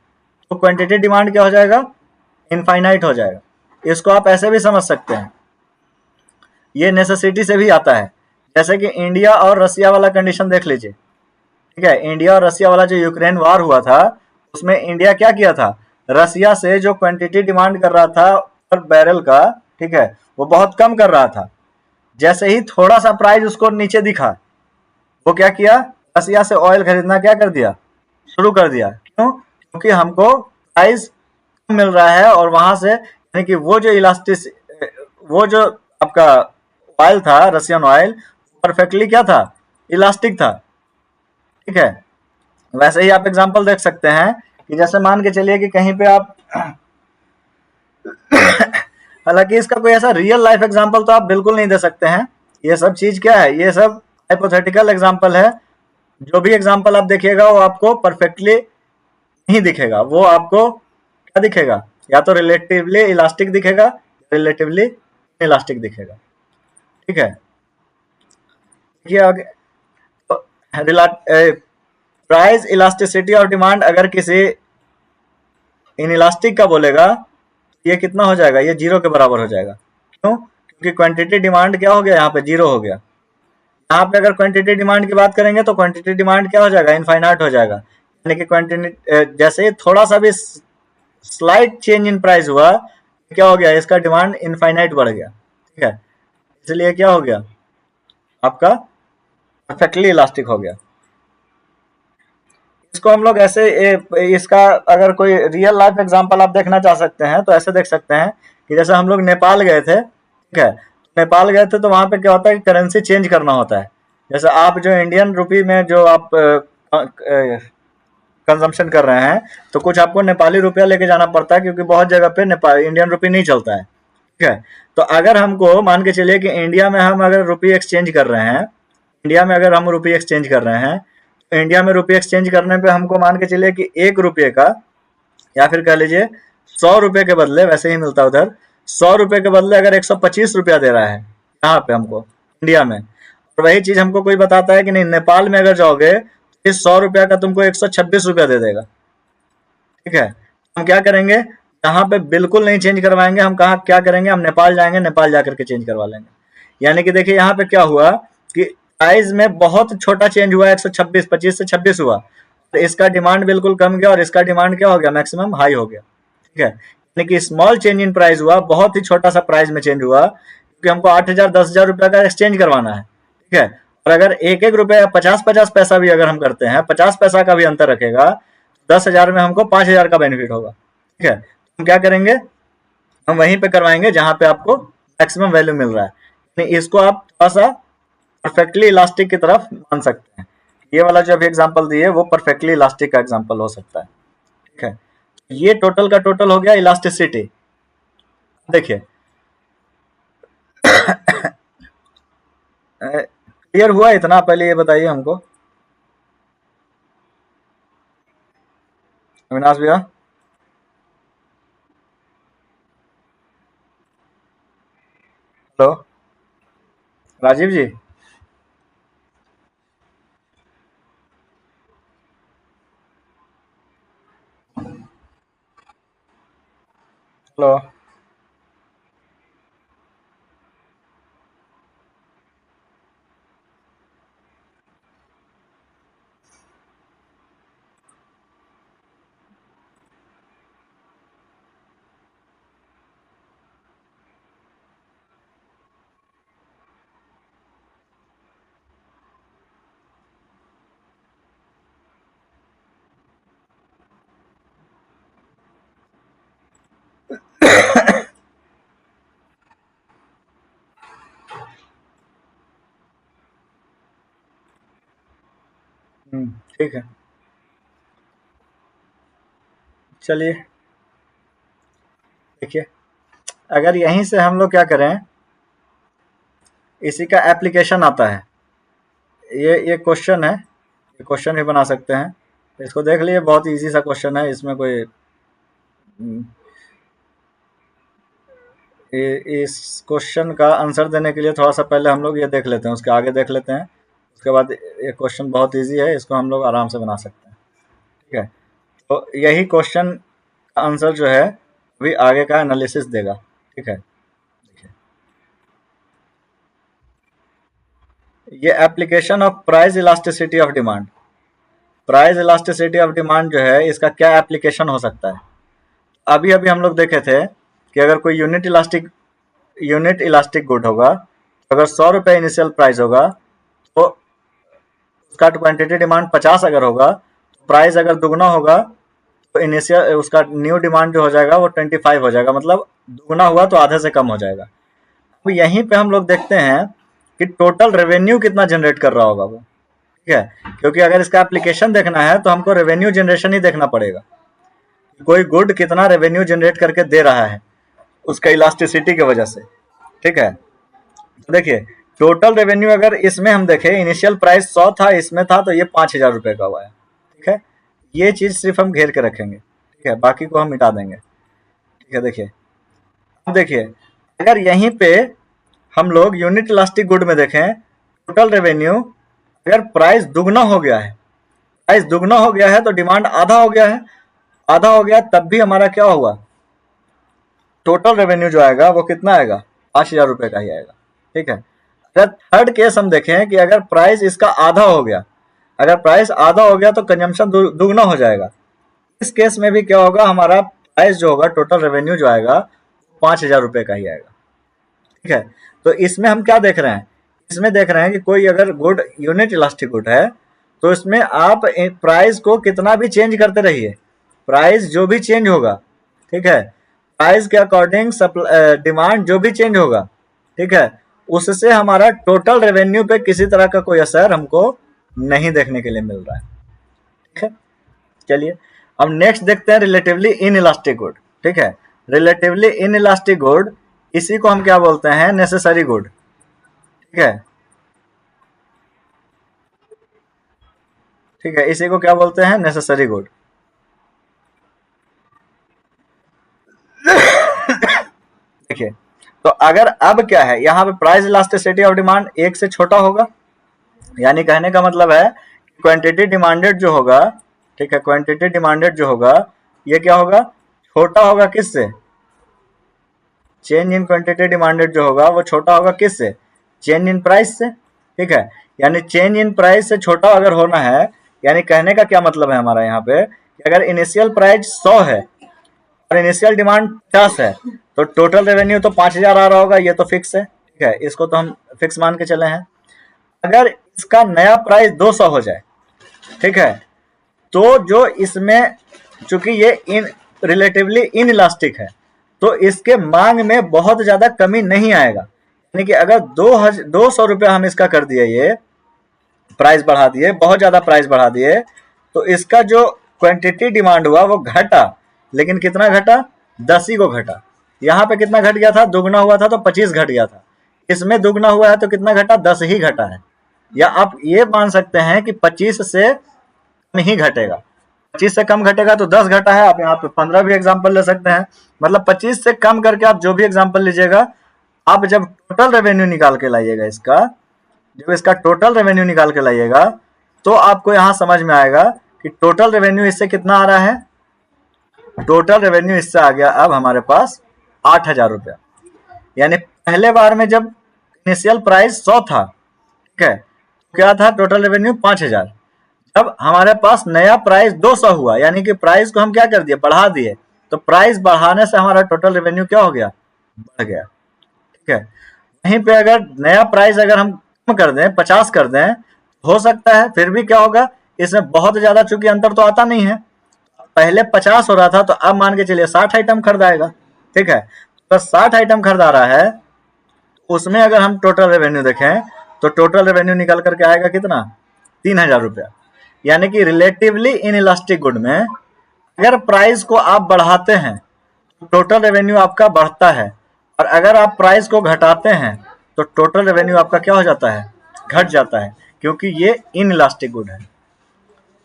तो क्वांटिटी डिमांड क्या हो जाएगा, इनफाइनाइट हो जाएगा। इसको आप ऐसे भी समझ सकते हैं, ये नेसेसिटी से भी आता है। जैसे कि इंडिया और रसिया वाला कंडीशन देख लीजिए, ठीक है, इंडिया और रसिया वाला जो यूक्रेन वार हुआ था उसमें इंडिया क्या किया था, रसिया से जो क्वांटिटी डिमांड कर रहा था पर बैरल का, ठीक है, वो बहुत कम कर रहा था। जैसे ही थोड़ा सा प्राइस उसको नीचे दिखा, वो क्या किया, रसिया से ऑयल खरीदना क्या कर दिया, शुरू कर दिया। क्यों, क्योंकि हमको प्राइस कम मिल रहा है, और वहां से यानी कि वो जो इलास्टिक, वो जो आपका ऑयल था रसियन ऑयल, परफेक्टली क्या था, इलास्टिक था, ठीक है। वैसे ही आप एग्जांपल देख सकते हैं कि जैसे मान के चलिए कि कहीं पे आप हालांकि इसका कोई ऐसा रियल लाइफ एग्जांपल तो आप बिल्कुल नहीं दे सकते हैं, ये सब चीज क्या है, ये सब हाइपोथेटिकल एग्जांपल है। जो भी एग्जांपल आप देखिएगा वो आपको परफेक्टली नहीं दिखेगा, वो आपको क्या दिखेगा, या तो रिलेटिवली इलास्टिक दिखेगा, रिलेटिवली इलास्टिक दिखेगा, ठीक है। ये आगे प्राइस इलास्टिसिटी ऑफ डिमांड अगर किसी इनइलास्टिक का बोलेगा ये कितना हो जाएगा, ये 0 के बराबर हो जाएगा। क्यों, क्योंकि क्वांटिटी डिमांड क्या हो गया, यहाँ पे 0 हो गया। यहाँ पे अगर क्वांटिटी डिमांड की बात करेंगे तो क्वांटिटी डिमांड क्या हो जाएगा, इनफाइनाइट हो जाएगा। यानी कि क्वांटिटी जैसे थोड़ा सा भी स्लाइट चेंज इन प्राइस हुआ, क्या हो गया, इसका डिमांड इनफाइनाइट बढ़ गया, ठीक है। इसलिए क्या हो गया, आपका परफेक्टली इलास्टिक हो गया। इसको हम लोग ऐसे इसका अगर कोई रियल लाइफ एग्जांपल आप देखना चाह सकते हैं तो ऐसे देख सकते हैं कि जैसे हम लोग नेपाल गए थे, ठीक है, नेपाल गए थे तो वहां पे क्या होता है कि करेंसी चेंज करना होता है। जैसे आप जो इंडियन रुपी में जो आप कंजम्पशन कर रहे हैं तो कुछ आपको नेपाली रुपया लेके जाना पड़ता है, क्योंकि बहुत जगह पे नेपाल इंडियन रुपी नहीं चलता है, ठीक है। तो अगर हमको मान के चलिए कि इंडिया में हम अगर रुपी एक्सचेंज कर रहे हैं, इंडिया में अगर हम रुपी एक्सचेंज कर रहे हैं, तो इंडिया में रुपये एक्सचेंज करने पे हमको मान के चलिए कि 1 रुपये का, या फिर कह लीजिए 100 रुपये के बदले, वैसे ही मिलता है उधर, 100 रुपये के बदले अगर 125 रुपया दे रहा है यहाँ पे हमको इंडिया में, और वही चीज हमको कोई बताता है कि नहीं नेपाल में अगर जाओगे तो इस 100 रुपया का तुमको 126 रुपया दे देगा, ठीक है। हम क्या करेंगे, यहाँ पे बिल्कुल नहीं चेंज करवाएंगे, हम कहाँ क्या करेंगे, हम नेपाल जाएंगे, नेपाल जाकर के चेंज करवा लेंगे। यानी कि देखिए यहाँ पे क्या हुआ कि प्राइस में बहुत छोटा चेंज हुआ, 126 25 से 26 हुआ, तो इसका डिमांड बिल्कुल कम गया और इसका डिमांड क्या हो गया, मैक्सिमम हाई हो गया। ठीक है, यानी कि स्मॉल चेंज इन प्राइस हुआ, बहुत ही छोटा सा प्राइस में चेंज हुआ, क्योंकि हमको 8,000 10,000 रुपए का एक्सचेंज करवाना है। ठीक है, और अगर एक एक रुपया 50 पैसा भी अगर हम करते हैं, 50 पैसा का भी अंतर रखेगा, 10,000 में हमको 5,000 का बेनिफिट होगा। ठीक है, हम क्या करेंगे, हम वहीं पे करवाएंगे जहां पे आपको मैक्सिमम वैल्यू मिल रहा है। यानी इसको आप थोड़ा सा परफेक्टली इलास्टिक की तरफ मान सकते हैं। ये वाला जो अभी एग्जांपल दिए वो परफेक्टली इलास्टिक का एग्जांपल हो सकता है। ठीक है, ये टोटल का टोटल हो गया इलास्टिसिटी। देखिए क्लियर हुआ इतना, पहले ये बताइए हमको अविनाश भैया। हेलो राजीव जी। हेलो ठीक है, चलिए देखिए, अगर यहीं से हम लोग क्या करें, इसी का एप्लीकेशन आता है, ये क्वेश्चन है, ये क्वेश्चन भी बना सकते हैं, इसको देख लीजिए, बहुत इजी सा क्वेश्चन है, इसमें कोई इस क्वेश्चन का आंसर देने के लिए थोड़ा सा पहले हम लोग ये देख लेते हैं, उसके आगे देख लेते हैं, उसके बाद ये क्वेश्चन बहुत इजी है, इसको हम लोग आराम से बना सकते हैं। ठीक है, तो यही क्वेश्चन का आंसर जो है अभी आगे का एनालिसिस देगा। ठीक है, देखिए ये application of price elasticity of demand, price elasticity of demand जो है इसका क्या एप्लीकेशन हो सकता है। अभी अभी हम लोग देखे थे कि अगर कोई यूनिट इलास्टिक गुड होगा, अगर 100 रुपये इनिशियल प्राइस होगा, तो उसका क्वांटिटी डिमांड 50 अगर होगा, तो प्राइस अगर दुगना होगा, तो इनिशियल उसका न्यू डिमांड जो हो जाएगा वो 25 हो जाएगा, मतलब दुगना हुआ तो आधे से कम हो जाएगा। अब यहीं पे हम लोग देखते हैं कि टोटल रेवेन्यू कितना जनरेट कर रहा होगा वो। ठीक है, क्योंकि अगर इसका एप्लीकेशन देखना है तो हमको रेवेन्यू जनरेशन ही देखना पड़ेगा, कोई गुड कितना रेवेन्यू जनरेट करके दे रहा है उसका इलास्टिसिटी की वजह से। ठीक है, तो देखिए टोटल रेवेन्यू अगर इसमें हम देखें, इनिशियल प्राइस 100 था, इसमें था, तो ये 5,000 रुपए का हुआ है। ठीक है, ये चीज सिर्फ हम घेर के रखेंगे। ठीक है, बाकी को हम मिटा देंगे। ठीक है, देखिए अब देखिए, अगर यहीं पे हम लोग यूनिट इलास्टिक गुड में देखें, टोटल रेवेन्यू अगर प्राइस दुगना हो गया है, प्राइस दुगना हो गया है तो डिमांड आधा हो गया है, आधा हो गया तब भी हमारा क्या हुआ, टोटल रेवेन्यू जो आएगा वो कितना आएगा, 5,000 रुपए का ही आएगा। ठीक है, अगर थर्ड केस हम देखें कि अगर प्राइस इसका आधा हो गया, अगर प्राइस आधा हो गया तो कंजम्पशन दुगना हो जाएगा, इस केस में भी क्या होगा, हमारा प्राइस जो होगा, टोटल रेवेन्यू जो आएगा 5,000 रुपए का ही आएगा। ठीक है, तो इसमें हम क्या देख रहे हैं, इसमें देख रहे हैं कि कोई अगर गुड यूनिट इलास्टिक गुड है, तो इसमें आप प्राइस को कितना भी चेंज करते रहिए, प्राइस जो भी चेंज होगा, ठीक है, प्राइस के अकॉर्डिंग डिमांड जो भी चेंज होगा, ठीक है, उससे हमारा टोटल रेवेन्यू पे किसी तरह का कोई असर हमको नहीं देखने के लिए मिल रहा है। ठीक है, चलिए अब नेक्स्ट देखते हैं रिलेटिवली इन इलास्टिक गुड। ठीक है, रिलेटिवली इन इलास्टिक गुड, इसी को हम क्या बोलते हैं, नेसेसरी गुड। ठीक है, ठीक है, इसी को क्या बोलते हैं, नेसेसरी गुड। देखिए, तो अगर अब क्या है, यहाँ पे प्राइस इलास्टिसिटी ऑफ डिमांड एक से छोटा होगा, यानी कहने का मतलब है क्वांटिटी डिमांडेड जो होगा, ठीक है, क्वांटिटी डिमांडेड जो होगा, ये क्या होगा, छोटा होगा किससे, चेंज इन क्वांटिटी डिमांडेड जो होगा वो छोटा होगा किससे, चेंज इन प्राइस से। ठीक है, यानी चेंज इन प्राइस से छोटा अगर होना है, यानी कहने का क्या मतलब है हमारा यहाँ पे कि अगर इनिशियल प्राइस 100 है और इनिशियल डिमांड 50 है तो टोटल रेवेन्यू तो 5000 आ रहा होगा, ये तो फिक्स है। ठीक है, इसको तो हम फिक्स मान के चले हैं। अगर इसका नया प्राइस 200 हो जाए, ठीक है, तो जो इसमें चूंकि ये इन रिलेटिवली इन इलास्टिक है तो इसके मांग में बहुत ज्यादा कमी नहीं आएगा। यानी कि अगर 200 रुपया हम इसका कर दिए, ये प्राइस बढ़ा दिए, बहुत ज्यादा प्राइस बढ़ा दिए, तो इसका जो क्वांटिटी डिमांड हुआ वो घटा, लेकिन कितना घटा? 10 ही को घटा। यहाँ पे कितना घट गया था? दुगना हुआ था तो 25 घट गया था। इसमें दुगना हुआ है तो कितना घटा? 10 ही घटा है। या आप ये मान सकते हैं कि 25 से कम ही घटेगा। 25 से कम घटेगा तो 10 घटा है। आप यहाँ पे 15 भी एग्जाम्पल ले सकते हैं। मतलब 25 से कम करके आप जो भी एग्जाम्पल लीजिएगा, आप जब टोटल रेवेन्यू निकाल के लाइएगा इसका, जब इसका टोटल रेवेन्यू निकाल के लाइएगा तो आपको यहाँ समझ में आएगा कि टोटल रेवेन्यू इससे कितना आ रहा है। टोटल रेवेन्यू इससे आ गया अब हमारे पास 8000 रुपया। यानी पहले बार में जब इनिशियल प्राइस 100 था, ठीक है, क्या था? Total revenue 5000। जब हमारे पास नया प्राइस 200 हुआ, यानी कि प्राइस को हम क्या कर दिए? बढ़ा दिए। तो प्राइस बढ़ाने से हमारा टोटल रेवेन्यू क्या हो गया? बढ़ गया। ठीक है, वहीं पे अगर नया प्राइस अगर हम कम कर दें, 50 कर दें, हो सकता है फिर भी क्या होगा, इसमें बहुत ज्यादा चूंकि अंतर तो आता नहीं है। पहले 50 हो रहा था तो अब मान के चलिए 60 आइटम खरीदाएगा। ठीक है, तो 60 आइटम खरीदा रहा है, उसमें अगर हम टोटल रेवेन्यू देखें तो टोटल रेवेन्यू निकल करके आएगा कितना? 3000 रुपया। यानी कि रिलेटिवली इन इलास्टिक गुड में अगर प्राइस को आप बढ़ाते हैं तो टोटल रेवेन्यू आपका बढ़ता है, और अगर आप प्राइस को घटाते हैं तो टोटल रेवेन्यू आपका क्या हो जाता है? घट जाता है, क्योंकि ये इन इलास्टिक गुड है।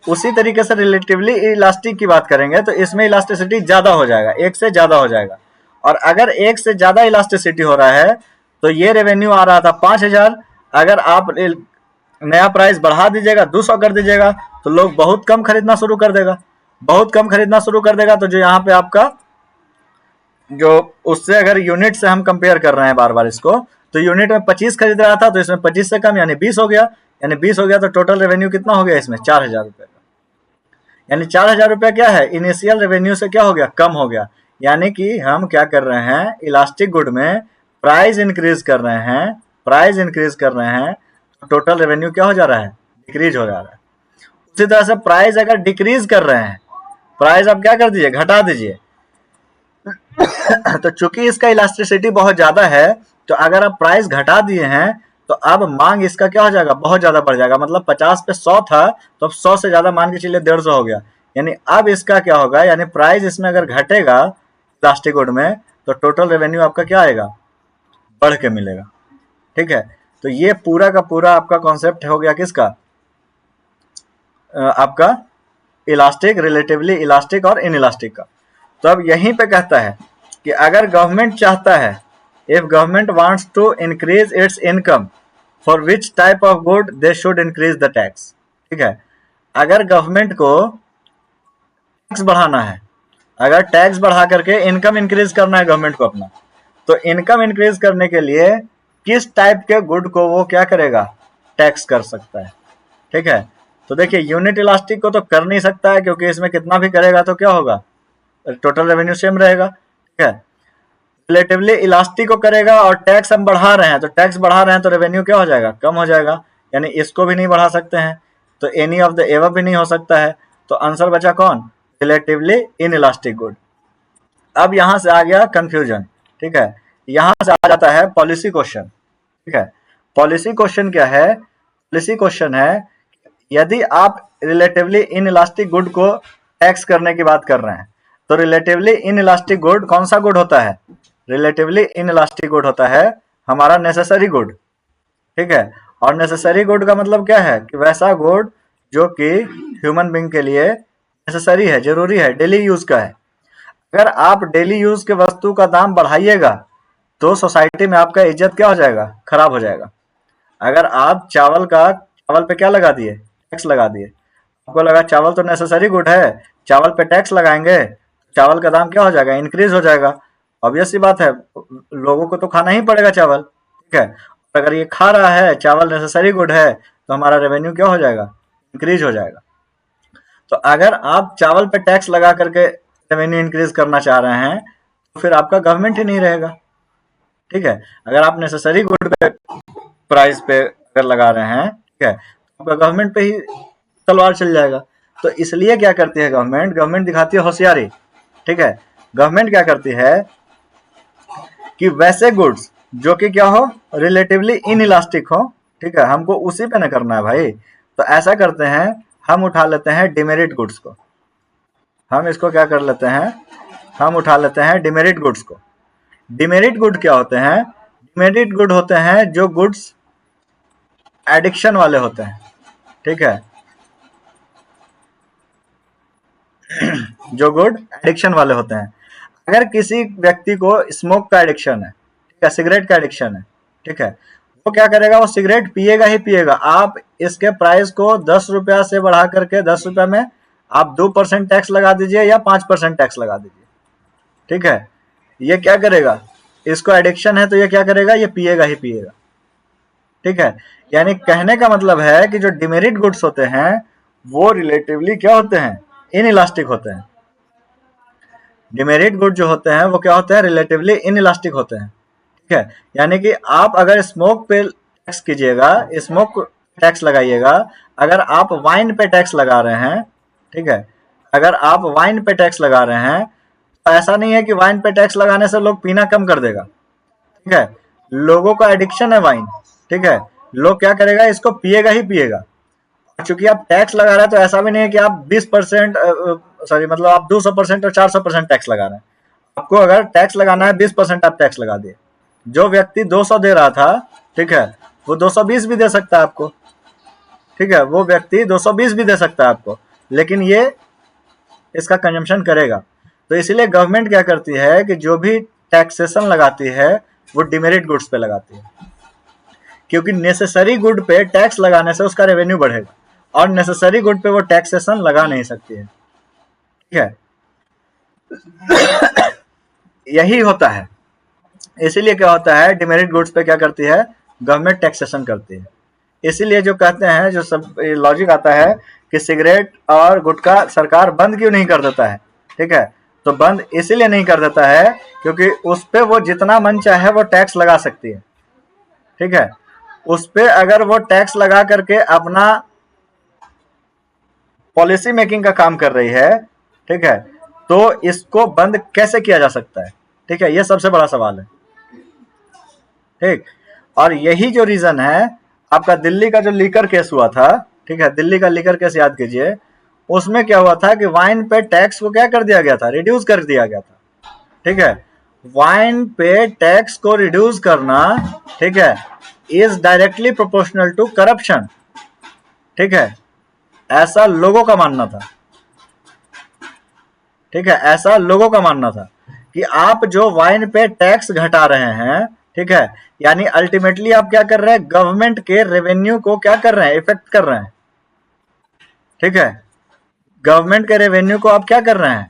उसी तरीके से रिलेटिवली इलास्टिक की बात करेंगे तो इसमें इलास्टिसिटी ज्यादा हो जाएगा, एक से ज्यादा हो जाएगा। और अगर एक से ज्यादा इलास्टिसिटी हो रहा है तो ये रेवेन्यू आ रहा था 5000, अगर आप नया प्राइस बढ़ा दीजिएगा, 200 कर दीजिएगा, तो लोग बहुत कम खरीदना शुरू कर देगा। बहुत कम खरीदना शुरू कर देगा तो जो यहाँ पे आपका जो उससे अगर यूनिट से हम कंपेयर कर रहे हैं बार बार इसको, तो यूनिट में 25 खरीद रहा था तो इसमें 25 से कम यानी 20 हो गया। यानी 20 हो गया तो टोटल रेवेन्यू कितना हो गया इसमें? 4000 रुपये का। यानी 4000 रुपया क्या है? इनिशियल रेवेन्यू से क्या हो गया? कम हो गया। यानी कि हम क्या कर रहे हैं, इलास्टिक गुड में प्राइस इंक्रीज कर रहे हैं, प्राइस इंक्रीज कर रहे हैं तो टोटल रेवेन्यू क्या हो जा रहा है? डिक्रीज हो जा रहा है। उसी तरह से प्राइस अगर डिक्रीज कर रहे हैं, प्राइस आप क्या कर दीजिए? घटा दीजिए। तो चूंकि इसका इलास्टिसिटी बहुत ज्यादा है, तो अगर आप प्राइस घटा दिए हैं तो अब मांग इसका क्या हो जाएगा? बहुत ज्यादा बढ़ जाएगा। मतलब 50 पे 100 था तो अब 100 से ज्यादा मान के चलिए 150 हो गया। यानी अब इसका क्या होगा? यानी प्राइस इसमें अगर घटेगा प्लास्टिक गुड में तो टोटल रेवेन्यू आपका क्या आएगा? बढ़ के मिलेगा। ठीक है, तो ये पूरा का पूरा आपका कॉन्सेप्ट हो गया किसका? आपका इलास्टिक, रिलेटिवली इलास्टिक और इन इलास्टिक का। तो अब यहीं पे कहता है कि अगर गवर्नमेंट चाहता है, if government wants to increase its income for which type of good they should increase the tax. ठीक है, अगर गवर्नमेंट को टैक्स बढ़ाना है, अगर टैक्स बढ़ा करके इनकम इंक्रीज करना है गवर्नमेंट को अपना, तो इनकम इंक्रीज करने के लिए किस टाइप के गुड को वो क्या करेगा? टैक्स कर सकता है। ठीक है, तो देखिए यूनिट इलास्टिक को तो कर नहीं सकता है, क्योंकि इसमें कितना भी करेगा तो क्या होगा? टोटल रेवेन्यू सेम रहेगा। ठीक है, रिलेटिवली इलास्टिक को करेगा और टैक्स हम बढ़ा रहे हैं, तो टैक्स बढ़ा रहे हैं तो रेवेन्यू क्या हो जाएगा? कम हो जाएगा। यानी इसको भी नहीं बढ़ा सकते हैं, तो एनी ऑफ द एबव भी नहीं हो सकता है। तो आंसर बचा कौन? Relatively in elastic good. अब यहां से आ गया कंफ्यूजन। ठीक है, यहां से आ जाता है पॉलिसी क्वेश्चन। ठीक है, पॉलिसी क्वेश्चन क्या है? पॉलिसी क्वेश्चन है यदि आप रिलेटिवली इन इलास्टिक गुड को टैक्स करने की बात कर रहे हैं, तो रिलेटिवली इन इलास्टिक गुड कौन सा गुड होता है? रिलेटिवली इन इलास्टिक गुड होता है हमारा नेसेसरी गुड। ठीक है, और नेसेसरी गुड का मतलब क्या है? कि वैसा गुड जो कि ह्यूमन बीइंग के लिए नेसेसरी है, जरूरी है, डेली यूज का है। अगर आप डेली यूज के वस्तु का दाम बढ़ाइएगा तो सोसाइटी में आपका इज्जत क्या हो जाएगा? खराब हो जाएगा। अगर आप चावल पे क्या लगा दिए? टैक्स लगा दिए। आपको लगा चावल तो नेसेसरी गुड है, चावल पे टैक्स लगाएंगे, चावल का दाम क्या हो जाएगा? इंक्रीज हो जाएगा। ऑब्वियस सी बात है, लोगों को तो खाना ही पड़ेगा चावल। ठीक है, अगर ये खा रहा है, चावल नेसेसरी गुड है, तो हमारा रेवेन्यू क्या हो जाएगा, इंक्रीज हो जाएगा। तो अगर आप चावल पे टैक्स लगा करके रेवेन्यू इंक्रीज करना चाह रहे हैं तो फिर आपका गवर्नमेंट ही नहीं रहेगा। ठीक है, अगर आप नेसेसरी गुड पे प्राइस पे अगर लगा रहे हैं, ठीक है, तो आपका गवर्नमेंट पे ही तलवार चल जाएगा। तो इसलिए क्या करती है गवर्नमेंट, गवर्नमेंट दिखाती है होशियारी। ठीक है, गवर्नमेंट क्या करती है कि वैसे गुड्स जो कि क्या हो, रिलेटिवली इनइलास्टिक हो, ठीक है, हमको उसी पे न करना है भाई। तो ऐसा करते हैं, हम उठा लेते हैं डिमेरिट गुड्स को, हम इसको क्या कर लेते हैं, हम उठा लेते हैं डिमेरिट गुड्स को। डिमेरिट गुड क्या होते हैं, डिमेरिट गुड होते हैं जो गुड्स एडिक्शन वाले होते हैं। ठीक है, जो गुड एडिक्शन वाले होते हैं। अगर किसी व्यक्ति को स्मोक का एडिक्शन है, ठीक है, सिगरेट का एडिक्शन है, ठीक है, वो क्या करेगा, वो सिगरेट पिएगा ही पिएगा। आप इसके प्राइस को 10 रुपया से बढ़ा करके 10 रुपया में आप 2% टैक्स लगा दीजिए या 5% टैक्स लगा दीजिए। ठीक है, ये क्या करेगा, इसको एडिक्शन है तो ये क्या करेगा, ये पिएगा ही पिएगा। ठीक है, यानी कहने का मतलब है कि जो डिमेरिट गुड्स होते हैं वो रिलेटिवली क्या होते हैं, इनइलास्टिक होते हैं। डिमेरिट गुड जो होते हैं वो क्या होते हैं, रिलेटिवली इनइलास्टिक होते हैं। ठीक है, यानी कि आप अगर स्मोक पे टैक्स कीजिएगा, स्मोक टैक्स लगाइएगा, अगर आप वाइन पे टैक्स लगा रहे हैं, ठीक है, अगर आप वाइन पे टैक्स लगा रहे हैं तो ऐसा नहीं है कि वाइन पे टैक्स लगाने से लोग पीना कम कर देगा। ठीक है, लोगों का एडिक्शन है वाइन, ठीक है, लोग क्या करेगा, इसको पिएगा ही पिएगा। चूंकि आप टैक्स लगा रहे हैं तो ऐसा भी नहीं है कि आप 20% सॉरी मतलब आप 200% और 400% टैक्स लगा रहे हैं। आपको अगर टैक्स लगाना है 20% आप टैक्स लगा दिए। जो व्यक्ति 200 दे रहा था, ठीक है, वो 220 भी दे सकता है आपको। ठीक है, वो व्यक्ति 220 भी दे सकता है आपको, लेकिन ये इसका कंजम्पशन करेगा। तो इसीलिए गवर्नमेंट क्या करती है कि जो भी टैक्सेशन लगाती है वो डिमेरिट गुड्स पे लगाती है, क्योंकि नेसेसरी गुड पे टैक्स लगाने से उसका रेवेन्यू बढ़ेगा और नेसेसरी गुड पे वो टैक्सेशन लगा नहीं सकती है। ठीक है, यही होता है। इसीलिए क्या होता है, डिमेरिट गुड्स पे क्या करती है, गवर्नमेंट टैक्सेशन करती है। इसीलिए जो कहते हैं, जो सब लॉजिक आता है कि सिगरेट और गुटखा सरकार बंद क्यों नहीं कर देता है। ठीक है, तो बंद इसीलिए नहीं कर देता है क्योंकि उस पे वो जितना मन चाहे वो टैक्स लगा सकती है। ठीक है, उस पे अगर वो टैक्स लगा करके अपना पॉलिसी मेकिंग का काम कर रही है, ठीक है, तो इसको बंद कैसे किया जा सकता है। ठीक है, ये सबसे बड़ा सवाल है। ठीक, और यही जो रीजन है, आपका दिल्ली का जो लीकर केस हुआ था, ठीक है, दिल्ली का लीकर केस याद कीजिए, उसमें क्या हुआ था कि वाइन पे टैक्स को क्या कर दिया गया था, रिड्यूस कर दिया गया था। ठीक है, वाइन पे टैक्स को रिड्यूस करना, ठीक है, is directly proportional to corruption. ठीक है, ऐसा लोगों का मानना था। ठीक है, ऐसा लोगों का मानना था कि आप जो वाइन पे टैक्स घटा रहे हैं, ठीक है, यानी अल्टीमेटली आप क्या कर रहे हैं, गवर्नमेंट के रेवेन्यू को क्या कर रहे हैं, इफेक्ट कर रहे हैं। ठीक है, गवर्नमेंट के रेवेन्यू को आप क्या कर रहे हैं,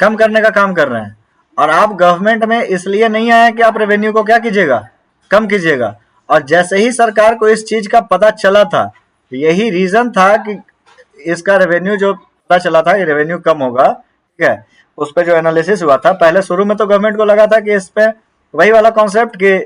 कम करने का काम कर रहे हैं। और आप गवर्नमेंट में इसलिए नहीं आए कि आप रेवेन्यू को क्या कीजिएगा, कम कीजिएगा। और जैसे ही सरकार को इस चीज का पता चला था, यही रीजन था कि इसका रेवेन्यू जो पता चला था ये रेवेन्यू कम होगा, ठीक है, उस पर जो एनालिसिस हुआ था, पहले शुरू में तो गवर्नमेंट को लगा था कि इस पे वही वाला कॉन्सेप्ट कि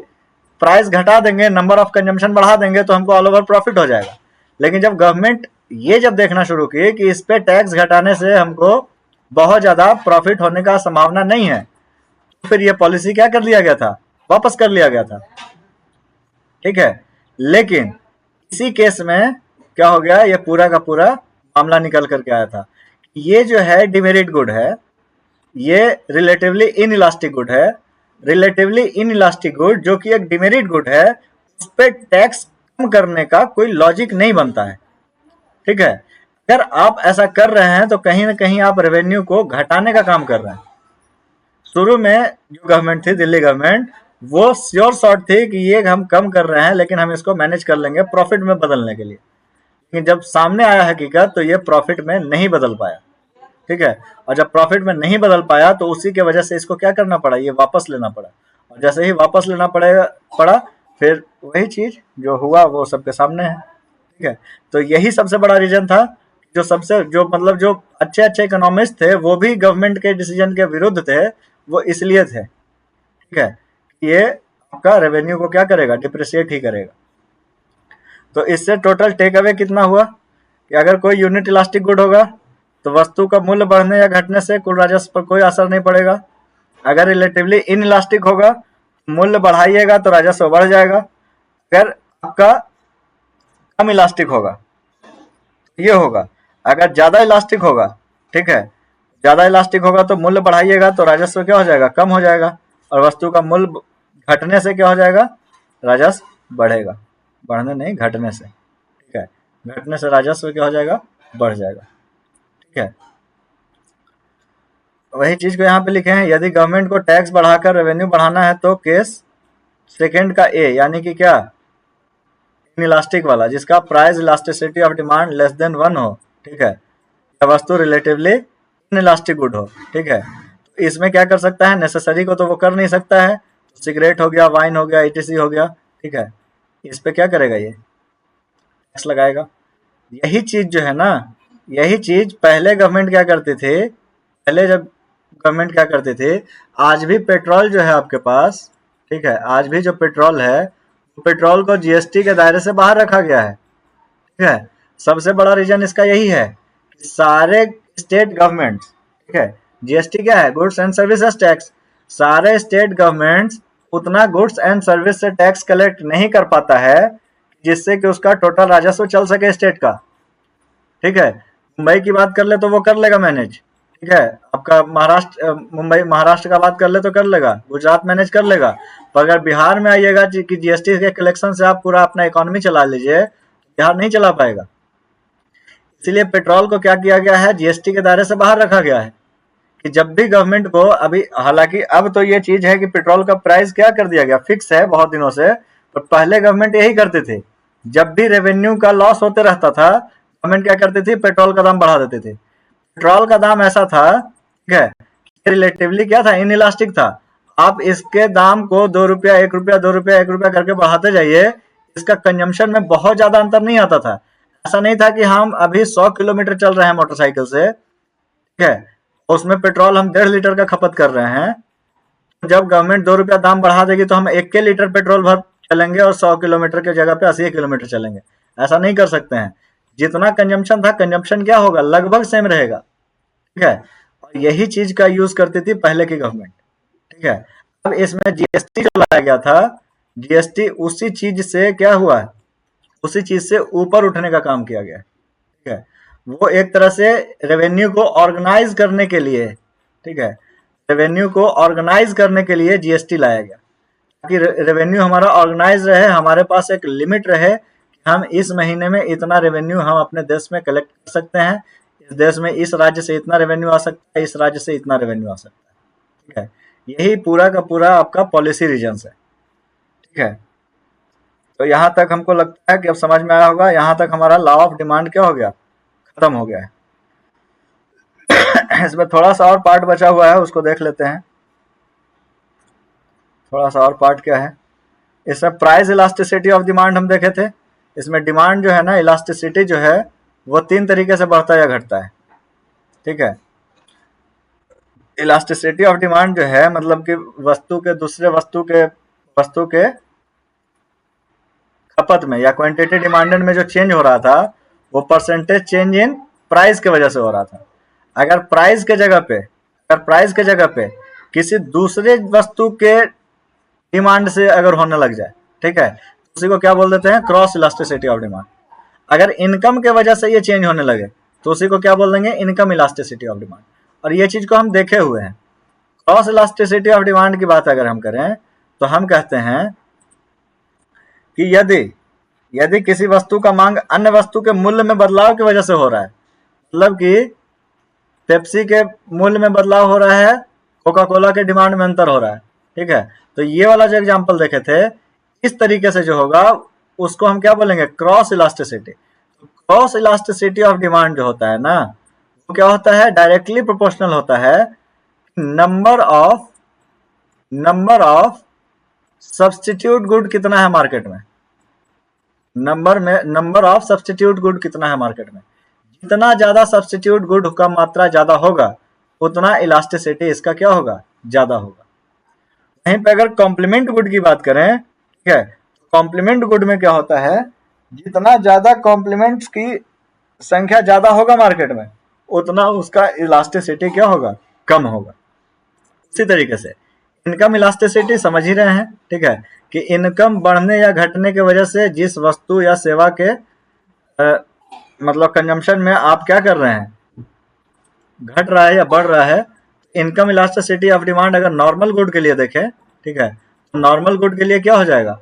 प्राइस घटा देंगे, नंबर ऑफ कंजम्पशन बढ़ा देंगे तो हमको ऑल ओवर प्रॉफिट हो जाएगा। लेकिन जब गवर्नमेंट ये जब देखना शुरू की कि इस पे टैक्स घटाने से हमको बहुत ज्यादा प्रॉफिट होने का संभावना नहीं है, तो फिर ये पॉलिसी क्या कर लिया गया था, वापस कर लिया गया था। ठीक है, लेकिन इसी केस में क्या हो गया, ये पूरा का पूरा मामला निकल करके आया था। ये जो है डिमेरिट गुड है, ये रिलेटिवली इनइलास्टिक गुड है। रिलेटिवली इनइलास्टिक गुड जो कि एक डिमेरिट गुड है, उस पर टैक्स कम करने का कोई लॉजिक नहीं बनता है। ठीक है, अगर आप ऐसा कर रहे हैं तो कहीं ना कहीं आप रेवेन्यू को घटाने का काम कर रहे हैं। शुरू में जो गवर्नमेंट थी, दिल्ली गवर्नमेंट, वो श्योर शॉट थी कि ये हम कम कर रहे हैं लेकिन हम इसको मैनेज कर लेंगे प्रॉफिट में बदलने के लिए। लेकिन जब सामने आया हकीकत तो ये प्रॉफिट में नहीं बदल पाया। ठीक है, और जब प्रॉफिट में नहीं बदल पाया तो उसी के वजह से इसको क्या करना पड़ा, ये वापस लेना पड़ा। और जैसे ही वापस लेना पड़ा फिर वही चीज जो हुआ वो सबके सामने है, ठीक है। तो यही सबसे बड़ा रीजन था, जो मतलब जो अच्छे अच्छे इकोनॉमिस्ट थे वो भी गवर्नमेंट के डिसीजन के विरुद्ध थे, वो इसलिए थे, ठीक है, ये आपका रेवेन्यू को क्या करेगा, डिप्रिसिएट ही करेगा। तो इससे टोटल टेक अवे कितना हुआ कि अगर कोई यूनिट इलास्टिक गुड होगा तो वस्तु का मूल्य बढ़ने या घटने से कुल राजस्व पर कोई असर नहीं पड़ेगा। अगर रिलेटिवली इन इलास्टिक होगा, मूल्य बढ़ाइएगा तो राजस्व बढ़ जाएगा। अगर आपका कम इलास्टिक होगा ये होगा, अगर ज्यादा इलास्टिक होगा, ठीक है, ज्यादा इलास्टिक होगा तो मूल्य बढ़ाइएगा तो राजस्व क्या हो जाएगा, कम हो जाएगा, और वस्तु का मूल्य घटने से क्या हो जाएगा, राजस्व बढ़ेगा, बढ़ने नहीं घटने से, ठीक है, घटने से राजस्व क्या हो जाएगा, बढ़ जाएगा, ठीक है। वही चीज को यहाँ पे लिखे हैं, यदि गवर्नमेंट को टैक्स बढ़ाकर रेवेन्यू बढ़ाना है तो केस सेकंड का ए, यानी कि क्या, इलास्टिक वाला, जिसका price elasticity of demand less than 1 हो, ठीक है, या वस्तु रिलेटिवली इनइलास्टिक गुड हो, ठीक है। तो इसमें क्या कर सकता है, नेसेसरी को तो वो कर नहीं सकता है, सिगरेट हो गया, वाइन हो गया, ईटीसी हो गया, ठीक है, इस पे क्या करेगा, ये टैक्स लगाएगा। यही चीज जो है ना, यही चीज पहले गवर्नमेंट क्या करती थी, पहले जब गवर्नमेंट क्या करती थी, आज भी पेट्रोल जो है आपके पास, ठीक है, आज भी जो पेट्रोल है, पेट्रोल को जीएसटी के दायरे से बाहर रखा गया है, ठीक है। सबसे बड़ा रीजन इसका यही है कि सारे स्टेट गवर्नमेंट, ठीक है, जीएसटी क्या है, गुड्स एंड सर्विसेज टैक्स, सारे स्टेट गवर्नमेंट्स उतना गुड्स एंड सर्विस से टैक्स कलेक्ट नहीं कर पाता है जिससे कि उसका टोटल राजस्व चल सके स्टेट का, ठीक है। मुंबई की बात कर ले तो वो कर लेगा मैनेज, ठीक है, आपका महाराष्ट्र, मुंबई महाराष्ट्र का बात कर ले तो कर लेगा, गुजरात मैनेज कर लेगा, पर अगर बिहार में आइएगा कि जीएसटी के कलेक्शन से आप पूरा अपना इकोनॉमी चला लीजिए, बिहार नहीं चला पाएगा। इसीलिए पेट्रोल को क्या किया गया है, जीएसटी के दायरे से बाहर रखा गया है कि जब भी गवर्नमेंट को, अभी हालांकि अब तो ये चीज है कि पेट्रोल का प्राइस क्या कर दिया गया, फिक्स है बहुत दिनों से, पर पहले गवर्नमेंट यही करती थी, जब भी रेवेन्यू का लॉस होते रहता था गवर्नमेंट क्या करती थी, पेट्रोल का दाम बढ़ा देती थी। पेट्रोल का दाम ऐसा था, ठीक है, रिलेटिवली क्या था, इनइलास्टिक था, आप इसके दाम को 2 रुपया 1 रुपया 2 रुपया 1 रुपया करके बढ़ाते जाइए, इसका कंजम्पशन में बहुत ज्यादा अंतर नहीं आता था। ऐसा नहीं था कि हम अभी 100 किलोमीटर चल रहे हैं मोटरसाइकिल से, ठीक है, उसमें पेट्रोल हम 1.5 लीटर का खपत कर रहे हैं, जब गवर्नमेंट 2 रुपया दाम बढ़ा देगी तो हम 1 लीटर पेट्रोल भर चलेंगे और 100 किलोमीटर की जगह पे 80 किलोमीटर चलेंगे, ऐसा नहीं कर सकते हैं। जितना कंजम्पशन था, कंजम्पशन क्या होगा, लगभग सेम रहेगा, ठीक है, और यही चीज का यूज करती थी पहले की गवर्नमेंट, ठीक है। अब इसमें जीएसटी जो लाया गया था, जीएसटी उसी चीज से क्या हुआ, उसी चीज से ऊपर उठने का काम किया गया, ठीक है। वो एक तरह से रेवेन्यू को ऑर्गेनाइज करने के लिए, ठीक है, रेवेन्यू को ऑर्गेनाइज करने के लिए जीएसटी लाया गया, ताकि रेवेन्यू हमारा ऑर्गेनाइज रहे, हमारे पास एक लिमिट रहे, हम इस महीने में इतना रेवेन्यू हम अपने देश में कलेक्ट कर सकते हैं, इस देश में इस राज्य से इतना रेवेन्यू आ सकता है, इस राज्य से इतना रेवेन्यू आ सकता है, ठीक है। यही पूरा का पूरा आपका पॉलिसी रीजन है, ठीक है। तो यहाँ तक हमको लगता है कि अब समझ में आया होगा, यहाँ तक हमारा लॉ ऑफ डिमांड क्या हो गया, खत्म हो गया है। इसमें थोड़ा सा और पार्ट बचा हुआ है, उसको देख लेते हैं। थोड़ा सा और पार्ट क्या है, इसमें प्राइस इलास्टिसिटी ऑफ डिमांड हम देखे थे। इसमें डिमांड जो है ना, इलास्टिसिटी जो है वो 3 तरीके से बढ़ता या घटता है, ठीक है। इलास्टिसिटी ऑफ डिमांड जो है मतलब कि वस्तु के दूसरे वस्तु के खपत में या क्वांटिटी डिमांडेड में जो चेंज हो रहा था वो परसेंटेज चेंज इन प्राइस की वजह से हो रहा था। अगर प्राइस के जगह पे किसी दूसरे वस्तु के डिमांड से अगर होने लग जाए, ठीक है, तो उसी को क्या बोल देते हैं, क्रॉस इलास्टिसिटी ऑफ डिमांड। अगर इनकम के वजह से ये चेंज होने लगे तो उसी को क्या बोल देंगे, इनकम इलास्टिसिटी ऑफ डिमांड। और ये चीज को हम देखे हुए हैं। क्रॉस इलास्टिसिटी ऑफ डिमांड की बात अगर हम करें तो हम कहते हैं कि यदि किसी वस्तु का मांग अन्य वस्तु के मूल्य में बदलाव की वजह से हो रहा है, मतलब कि पेप्सी के मूल्य में बदलाव हो रहा है, कोका कोला के डिमांड में अंतर हो रहा है, ठीक है, तो ये वाला जो एग्जांपल देखे थे, इस तरीके से जो होगा उसको हम क्या बोलेंगे, cross elasticity. Cross elasticity of demand जो होता है ना, वो क्या होता है, डायरेक्टली प्रोपोर्शनल होता है नंबर ऑफ सब्स्टिट्यूट गुड कितना है मार्केट में, नंबर ऑफ सब्स्टिट्यूट गुड कितना है मार्केट में। जितना ज्यादा सब्स्टिट्यूट गुड का मात्रा ज्यादा होगा उतना इलास्टिसिटी इसका क्या होगा, ज्यादा होगा। वहीं पे अगर कॉम्प्लीमेंट गुड की बात करें, ठीक है, कॉम्प्लीमेंट गुड में क्या होता है, जितना ज्यादा कॉम्प्लीमेंट्स की संख्या ज्यादा होगा मार्केट में उतना उसका इलास्टिसिटी क्या होगा, कम होगा। इसी तरीके से इनकम इलास्टिसिटी समझ ही रहे हैं, ठीक है, कि इनकम बढ़ने या घटने की वजह से जिस वस्तु या सेवा के मतलब कंजम्पशन में आप क्या कर रहे हैं, घट रहा है या बढ़ रहा है। इनकम इलास्टिसिटी ऑफ डिमांड अगर नॉर्मल गुड के लिए देखें, ठीक है, तो नॉर्मल गुड के लिए क्या हो जाएगा,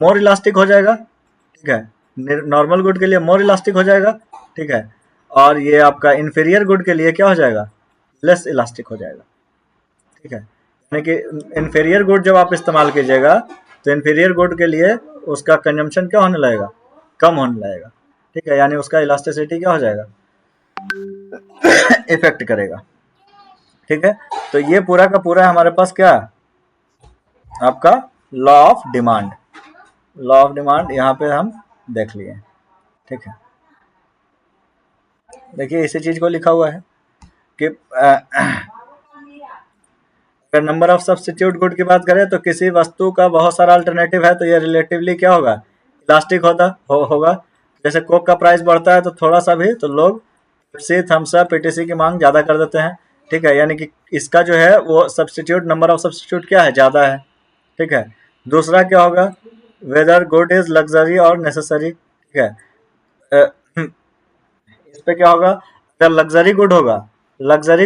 मोर इलास्टिक हो जाएगा, ठीक है, नॉर्मल गुड के लिए मोर इलास्टिक हो जाएगा, ठीक है, और ये आपका इंफीरियर गुड के लिए क्या हो जाएगा, लेस इलास्टिक हो जाएगा, ठीक है। यानी कि इंफीरियर गुड जब आप इस्तेमाल कीजिएगा तो इंफीरियर गुड के लिए उसका कंजम्पशन क्या होने लगेगा, कम होने लगेगा, ठीक है, यानी उसका इलास्टिसिटी क्या हो जाएगा, इफेक्ट करेगा, ठीक है। तो ये पूरा का पूरा हमारे पास क्या, आपका law of demand, law of demand यहाँ पे हम देख लिए, ठीक है। देखिए इसी चीज को लिखा हुआ है कि अगर नंबर ऑफ सब्स्टिट्यूट गुड की बात करें तो किसी वस्तु का बहुत सारा अल्टरनेटिव है तो ये रिलेटिवली क्या होगा, इलास्टिक होगा। जैसे कोक का प्राइस बढ़ता है तो थोड़ा सा भी तो लोग पेप्सी, थम्स अप, पीटीसी की मांग ज्यादा कर देते हैं, ठीक है, यानी कि इसका जो है वो सब्स्टिट्यूट, नंबर ऑफ सब्स्टिट्यूट क्या है, ज्यादा है, ठीक है। दूसरा क्या होगा, वेदर गुड इज लग्जरी और नेसेसरी, ठीक है। इस पे क्या होगा, अगर लग्जरी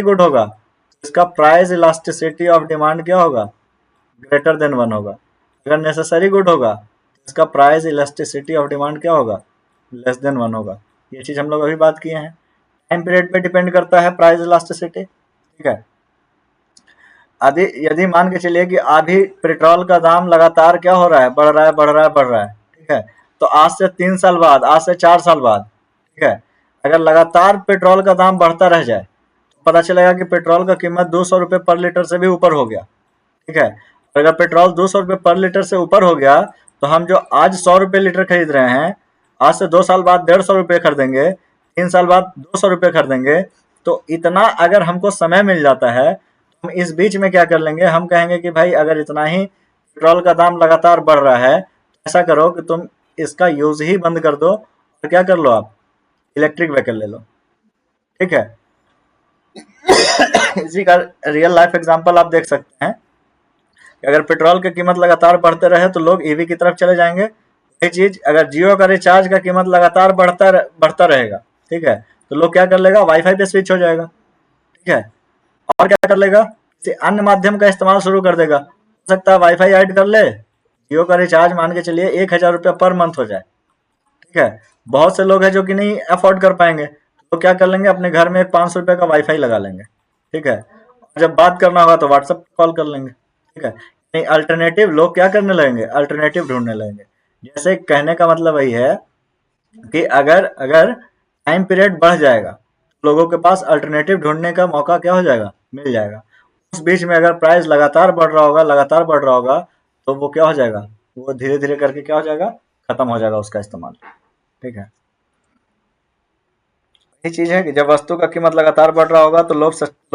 गुड होगा इसका प्राइस इलास्टिसिटी ऑफ डिमांड क्या होगा, ग्रेटर देन 1 होगा। अगर नेसेसरी गुड होगा इसका प्राइस इलास्टिसिटी ऑफ डिमांड क्या होगा, लेस देन 1 होगा। ये चीज हम लोग अभी बात किए हैं। टाइम पीरियड पे डिपेंड करता है प्राइस इलास्टिसिटी, ठीक है। यदि मान के चलिए कि अभी पेट्रोल का दाम लगातार क्या हो रहा है, बढ़ रहा है, ठीक है, तो आज से 3 साल बाद, आज से 4 साल बाद, ठीक है, अगर लगातार पेट्रोल का दाम बढ़ता रह जाए तो पता चलेगा कि पेट्रोल का कीमत 200 रुपये पर लीटर से भी ऊपर हो गया, ठीक है। अगर पेट्रोल 200 रुपये पर लीटर से ऊपर हो गया तो हम जो आज 100 रुपये लीटर खरीद रहे हैं आज से 2 साल बाद 150 रुपये खरीदेंगे, 3 साल बाद 200 रुपये खरीदेंगे। तो इतना अगर हमको समय मिल जाता है हम इस बीच में क्या कर लेंगे, हम कहेंगे कि भाई अगर इतना ही पेट्रोल का दाम लगातार बढ़ रहा है ऐसा करो कि तुम इसका यूज ही बंद कर दो और क्या कर लो, आप इलेक्ट्रिक व्हीकल ले लो, ठीक है। इसी का रियल लाइफ एग्जांपल आप देख सकते हैं कि अगर पेट्रोल की कीमत लगातार बढ़ते रहे तो लोग ईवी की तरफ चले जाएंगे। वही चीज अगर जियो का रिचार्ज का कीमत लगातार बढ़ता रहेगा, ठीक है, तो लोग क्या कर लेगा, वाईफाई पे स्विच हो जाएगा, ठीक है, और क्या कर लेगा, किसी अन्य माध्यम का इस्तेमाल शुरू कर देगा। हो सकता है वाईफाई ऐड कर ले, जियो का रिचार्ज मान के चलिए 1000 रुपया पर मंथ हो जाए, ठीक है। बहुत से लोग हैं जो कि नहीं अफोर्ड कर पाएंगे तो क्या कर लेंगे, अपने घर में 500 रुपये का वाईफाई लगा लेंगे, ठीक है, जब बात करना होगा तो व्हाट्सएप कॉल कर लेंगे, ठीक है। नहीं, अल्टरनेटिव लोग क्या करने लगेंगे, अल्टरनेटिव ढूंढने लगेंगे। जैसे कहने का मतलब वही है कि अगर अगर टाइम पीरियड बढ़ जाएगा लोगों के पास अल्टरनेटिव ढूंढने का मौका क्या हो जाएगा, मिल जाएगा। उस बीच में अगर प्राइस लगातार बढ़ रहा होगा तो वो क्या हो जाएगा, वो धीरे धीरे करके क्या हो जाएगा, खत्म हो जाएगा उसका इस्तेमाल, ठीक है। यही चीज है कि जब वस्तु का कीमत लगातार बढ़ रहा होगा तो लोग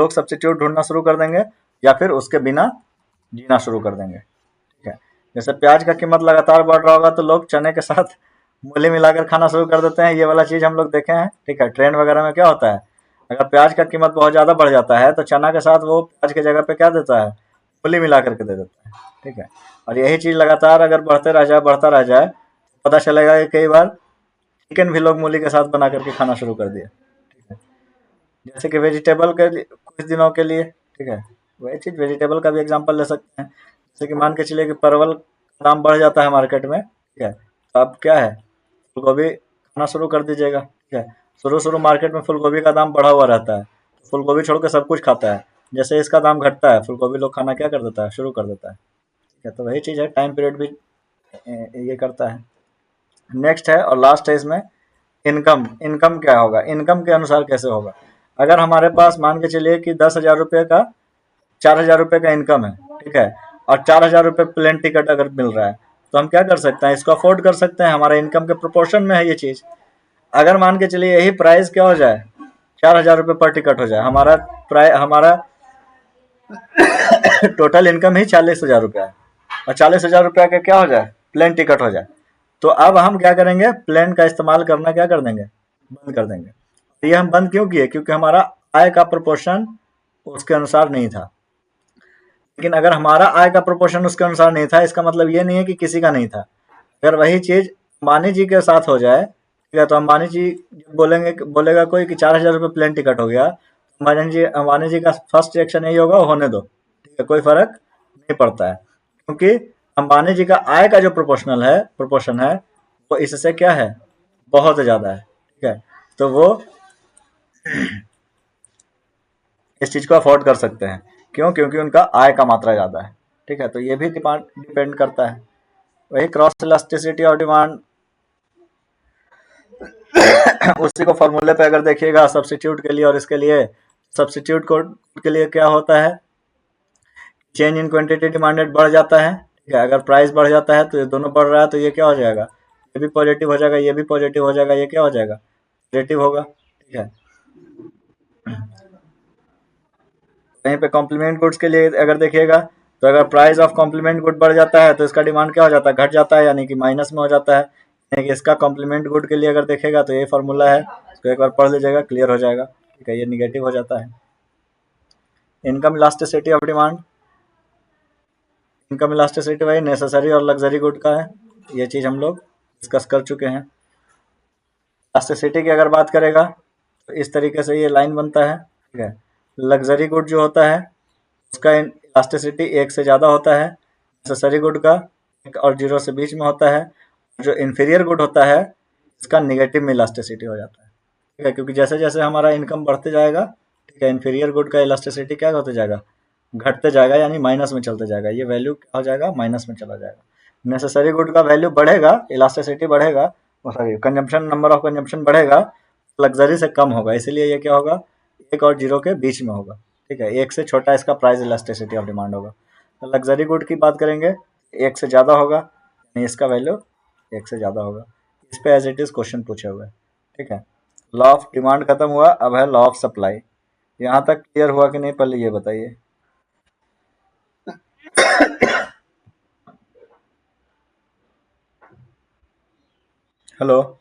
सब्स्टिट्यूट ढूंढना शुरू कर देंगे या फिर उसके बिना जीना शुरू कर देंगे, ठीक है। जैसे प्याज का कीमत लगातार बढ़ रहा होगा तो लोग चने के साथ मूली मिलाकर खाना शुरू कर देते हैं, ये वाला चीज हम लोग देखे हैं, ठीक है। ट्रेन वगैरह में क्या होता है, अगर प्याज का कीमत बहुत ज्यादा बढ़ जाता है तो चना के साथ वो प्याज की जगह पे क्या देता है, मूली मिला करके दे देता है, ठीक है। और यही चीज लगातार अगर बढ़ता रह जाए तो पता चलेगा कि कई बार चिकन भी लोग मूली के साथ बना करके खाना शुरू कर दिया, ठीक है। जैसे कि वेजिटेबल के कुछ दिनों के लिए, ठीक है, वही चीज वेजिटेबल का भी एग्जांपल ले सकते हैं। जैसे कि मान के चलिए कि परवल का दाम बढ़ जाता है मार्केट में, ठीक है, तो अब क्या है, फूलगोभी खाना शुरू कर दीजिएगा, ठीक है। शुरू मार्केट में फूलगोभी का दाम बढ़ा हुआ रहता है, फूलगोभी छोड़ के सब कुछ खाता है। जैसे इसका दाम घटता है फूलगोभी लोग खाना क्या कर देता है, शुरू कर देता है, ठीक है। तो वही चीज़ है, टाइम पीरियड भी ये करता है। नेक्स्ट है और लास्ट है इसमें इनकम। इनकम क्या होगा, इनकम के अनुसार कैसे होगा। अगर हमारे पास मान के चलिए कि 10,000 रुपये का 4,000 रुपये का इनकम है, ठीक है, और 4,000 रुपये प्लेन टिकट अगर मिल रहा है, तो हम क्या कर सकते हैं, इसको अफोर्ड कर सकते हैं, हमारा इनकम के प्रोपोर्शन में है ये चीज़। अगर मान के चलिए यही प्राइस क्या हो जाए, 4,000 रुपये पर टिकट हो जाए, हमारा टोटल इनकम ही 40,000 रुपया है, और 40,000 रुपया का क्या हो जाए, प्लेन टिकट हो जाए, तो अब हम क्या करेंगे, प्लेन का इस्तेमाल करना क्या कर देंगे, बंद कर देंगे। तो ये हम बंद क्यों किए, क्योंकि हमारा आय का प्रोपोर्शन उसके अनुसार नहीं था। लेकिन अगर हमारा आय का प्रोपोर्शन उसके अनुसार नहीं था, इसका मतलब ये नहीं है कि किसी का नहीं था। अगर वही चीज़ अंबानी जी के साथ हो जाए, ठीक है, तो अंबानी जी बोलेगा कोई कि 4,000 रुपये प्लेन टिकट हो गया, अंबानी जी का फर्स्ट रिएक्शन यही होगा, होने दो, ठीक है, कोई फर्क नहीं पड़ता है, क्योंकि अंबानी जी का आय का जो प्रोपोर्शन है वो इससे क्या है, बहुत ज़्यादा है, ठीक है, तो वो इस चीज़ को अफोर्ड कर सकते हैं। क्यों, क्योंकि उनका आय का मात्रा ज़्यादा है, ठीक है, तो ये भी डिपेंड करता है। वही क्रॉस इलास्टिसिटी ऑफ डिमांड, उसी को फॉर्मूले पे अगर देखिएगा सब्स्टिट्यूट के लिए और इसके लिए, सब्स्टिट्यूट कोड के लिए क्या होता है, चेंज इन क्वांटिटी डिमांडेड बढ़ जाता है, ठीक है, अगर प्राइस बढ़ जाता है तो ये दोनों बढ़ रहा है, तो ये क्या हो जाएगा, ये भी पॉजिटिव हो जाएगा, ये भी पॉजिटिव हो जाएगा, ये क्या हो जाएगा, पॉजिटिव होगा, ठीक है। कहीं पे कॉम्प्लीमेंट गुड्स के लिए अगर देखिएगा, तो अगर प्राइस ऑफ कॉम्प्लीमेंट गुड बढ़ जाता है तो इसका डिमांड क्या हो जाता है, घट जाता है, यानी कि माइनस में हो जाता है। यानी कि इसका कॉम्प्लीमेंट गुड के लिए अगर देखेगा तो ये फार्मूला है, इसको एक बार पढ़ लीजिएगा, क्लियर हो जाएगा, ठीक है, ये निगेटिव हो जाता है। Income elasticity of demand, income elasticity वही नेसेसरी और लग्जरी गुड का है, ये चीज़ हम लोग डिस्कस कर चुके हैं। इलास्टिसिटी की अगर बात करेगा तो इस तरीके से ये लाइन बनता है, ठीक है। लग्जरी गुड जो होता है उसका इलास्टिसिटी 1 से ज़्यादा होता है, नेसेसरी गुड का 1 और 0 से बीच में होता है। जो इन्फीरियर गुड होता है इसका निगेटिव में इलास्टिसिटी हो जाता है, ठीक है, क्योंकि जैसे जैसे हमारा इनकम बढ़ते जाएगा, ठीक है, इन्फीरियर गुड का इलास्टिसिटी क्या होते जाएगा, घटते जाएगा, यानी माइनस में चलते जाएगा, ये वैल्यू क्या हो जाएगा, माइनस में चला जाएगा। नेसेसरी गुड का वैल्यू बढ़ेगा, इलास्टिसिटी बढ़ेगा, sorry consumption, number of consumption बढ़ेगा, लग्जरी से कम होगा, इसीलिए ये क्या होगा, 1 और 0 के बीच में होगा, ठीक है, 1 से छोटा इसका प्राइस इलास्टिसिटी ऑफ डिमांड होगा। तो लग्जरी गुड की बात करेंगे 1 से ज़्यादा होगा, यानी इसका वैल्यू 1 से ज़्यादा होगा। इस पे एज इट इज़ क्वेश्चन पूछे हुए हैं, ठीक है। लॉ ऑफ डिमांड खत्म हुआ, अब है लॉ ऑफ सप्लाई। यहाँ तक क्लियर हुआ कि नहीं, पहले ये बताइए। हेलो।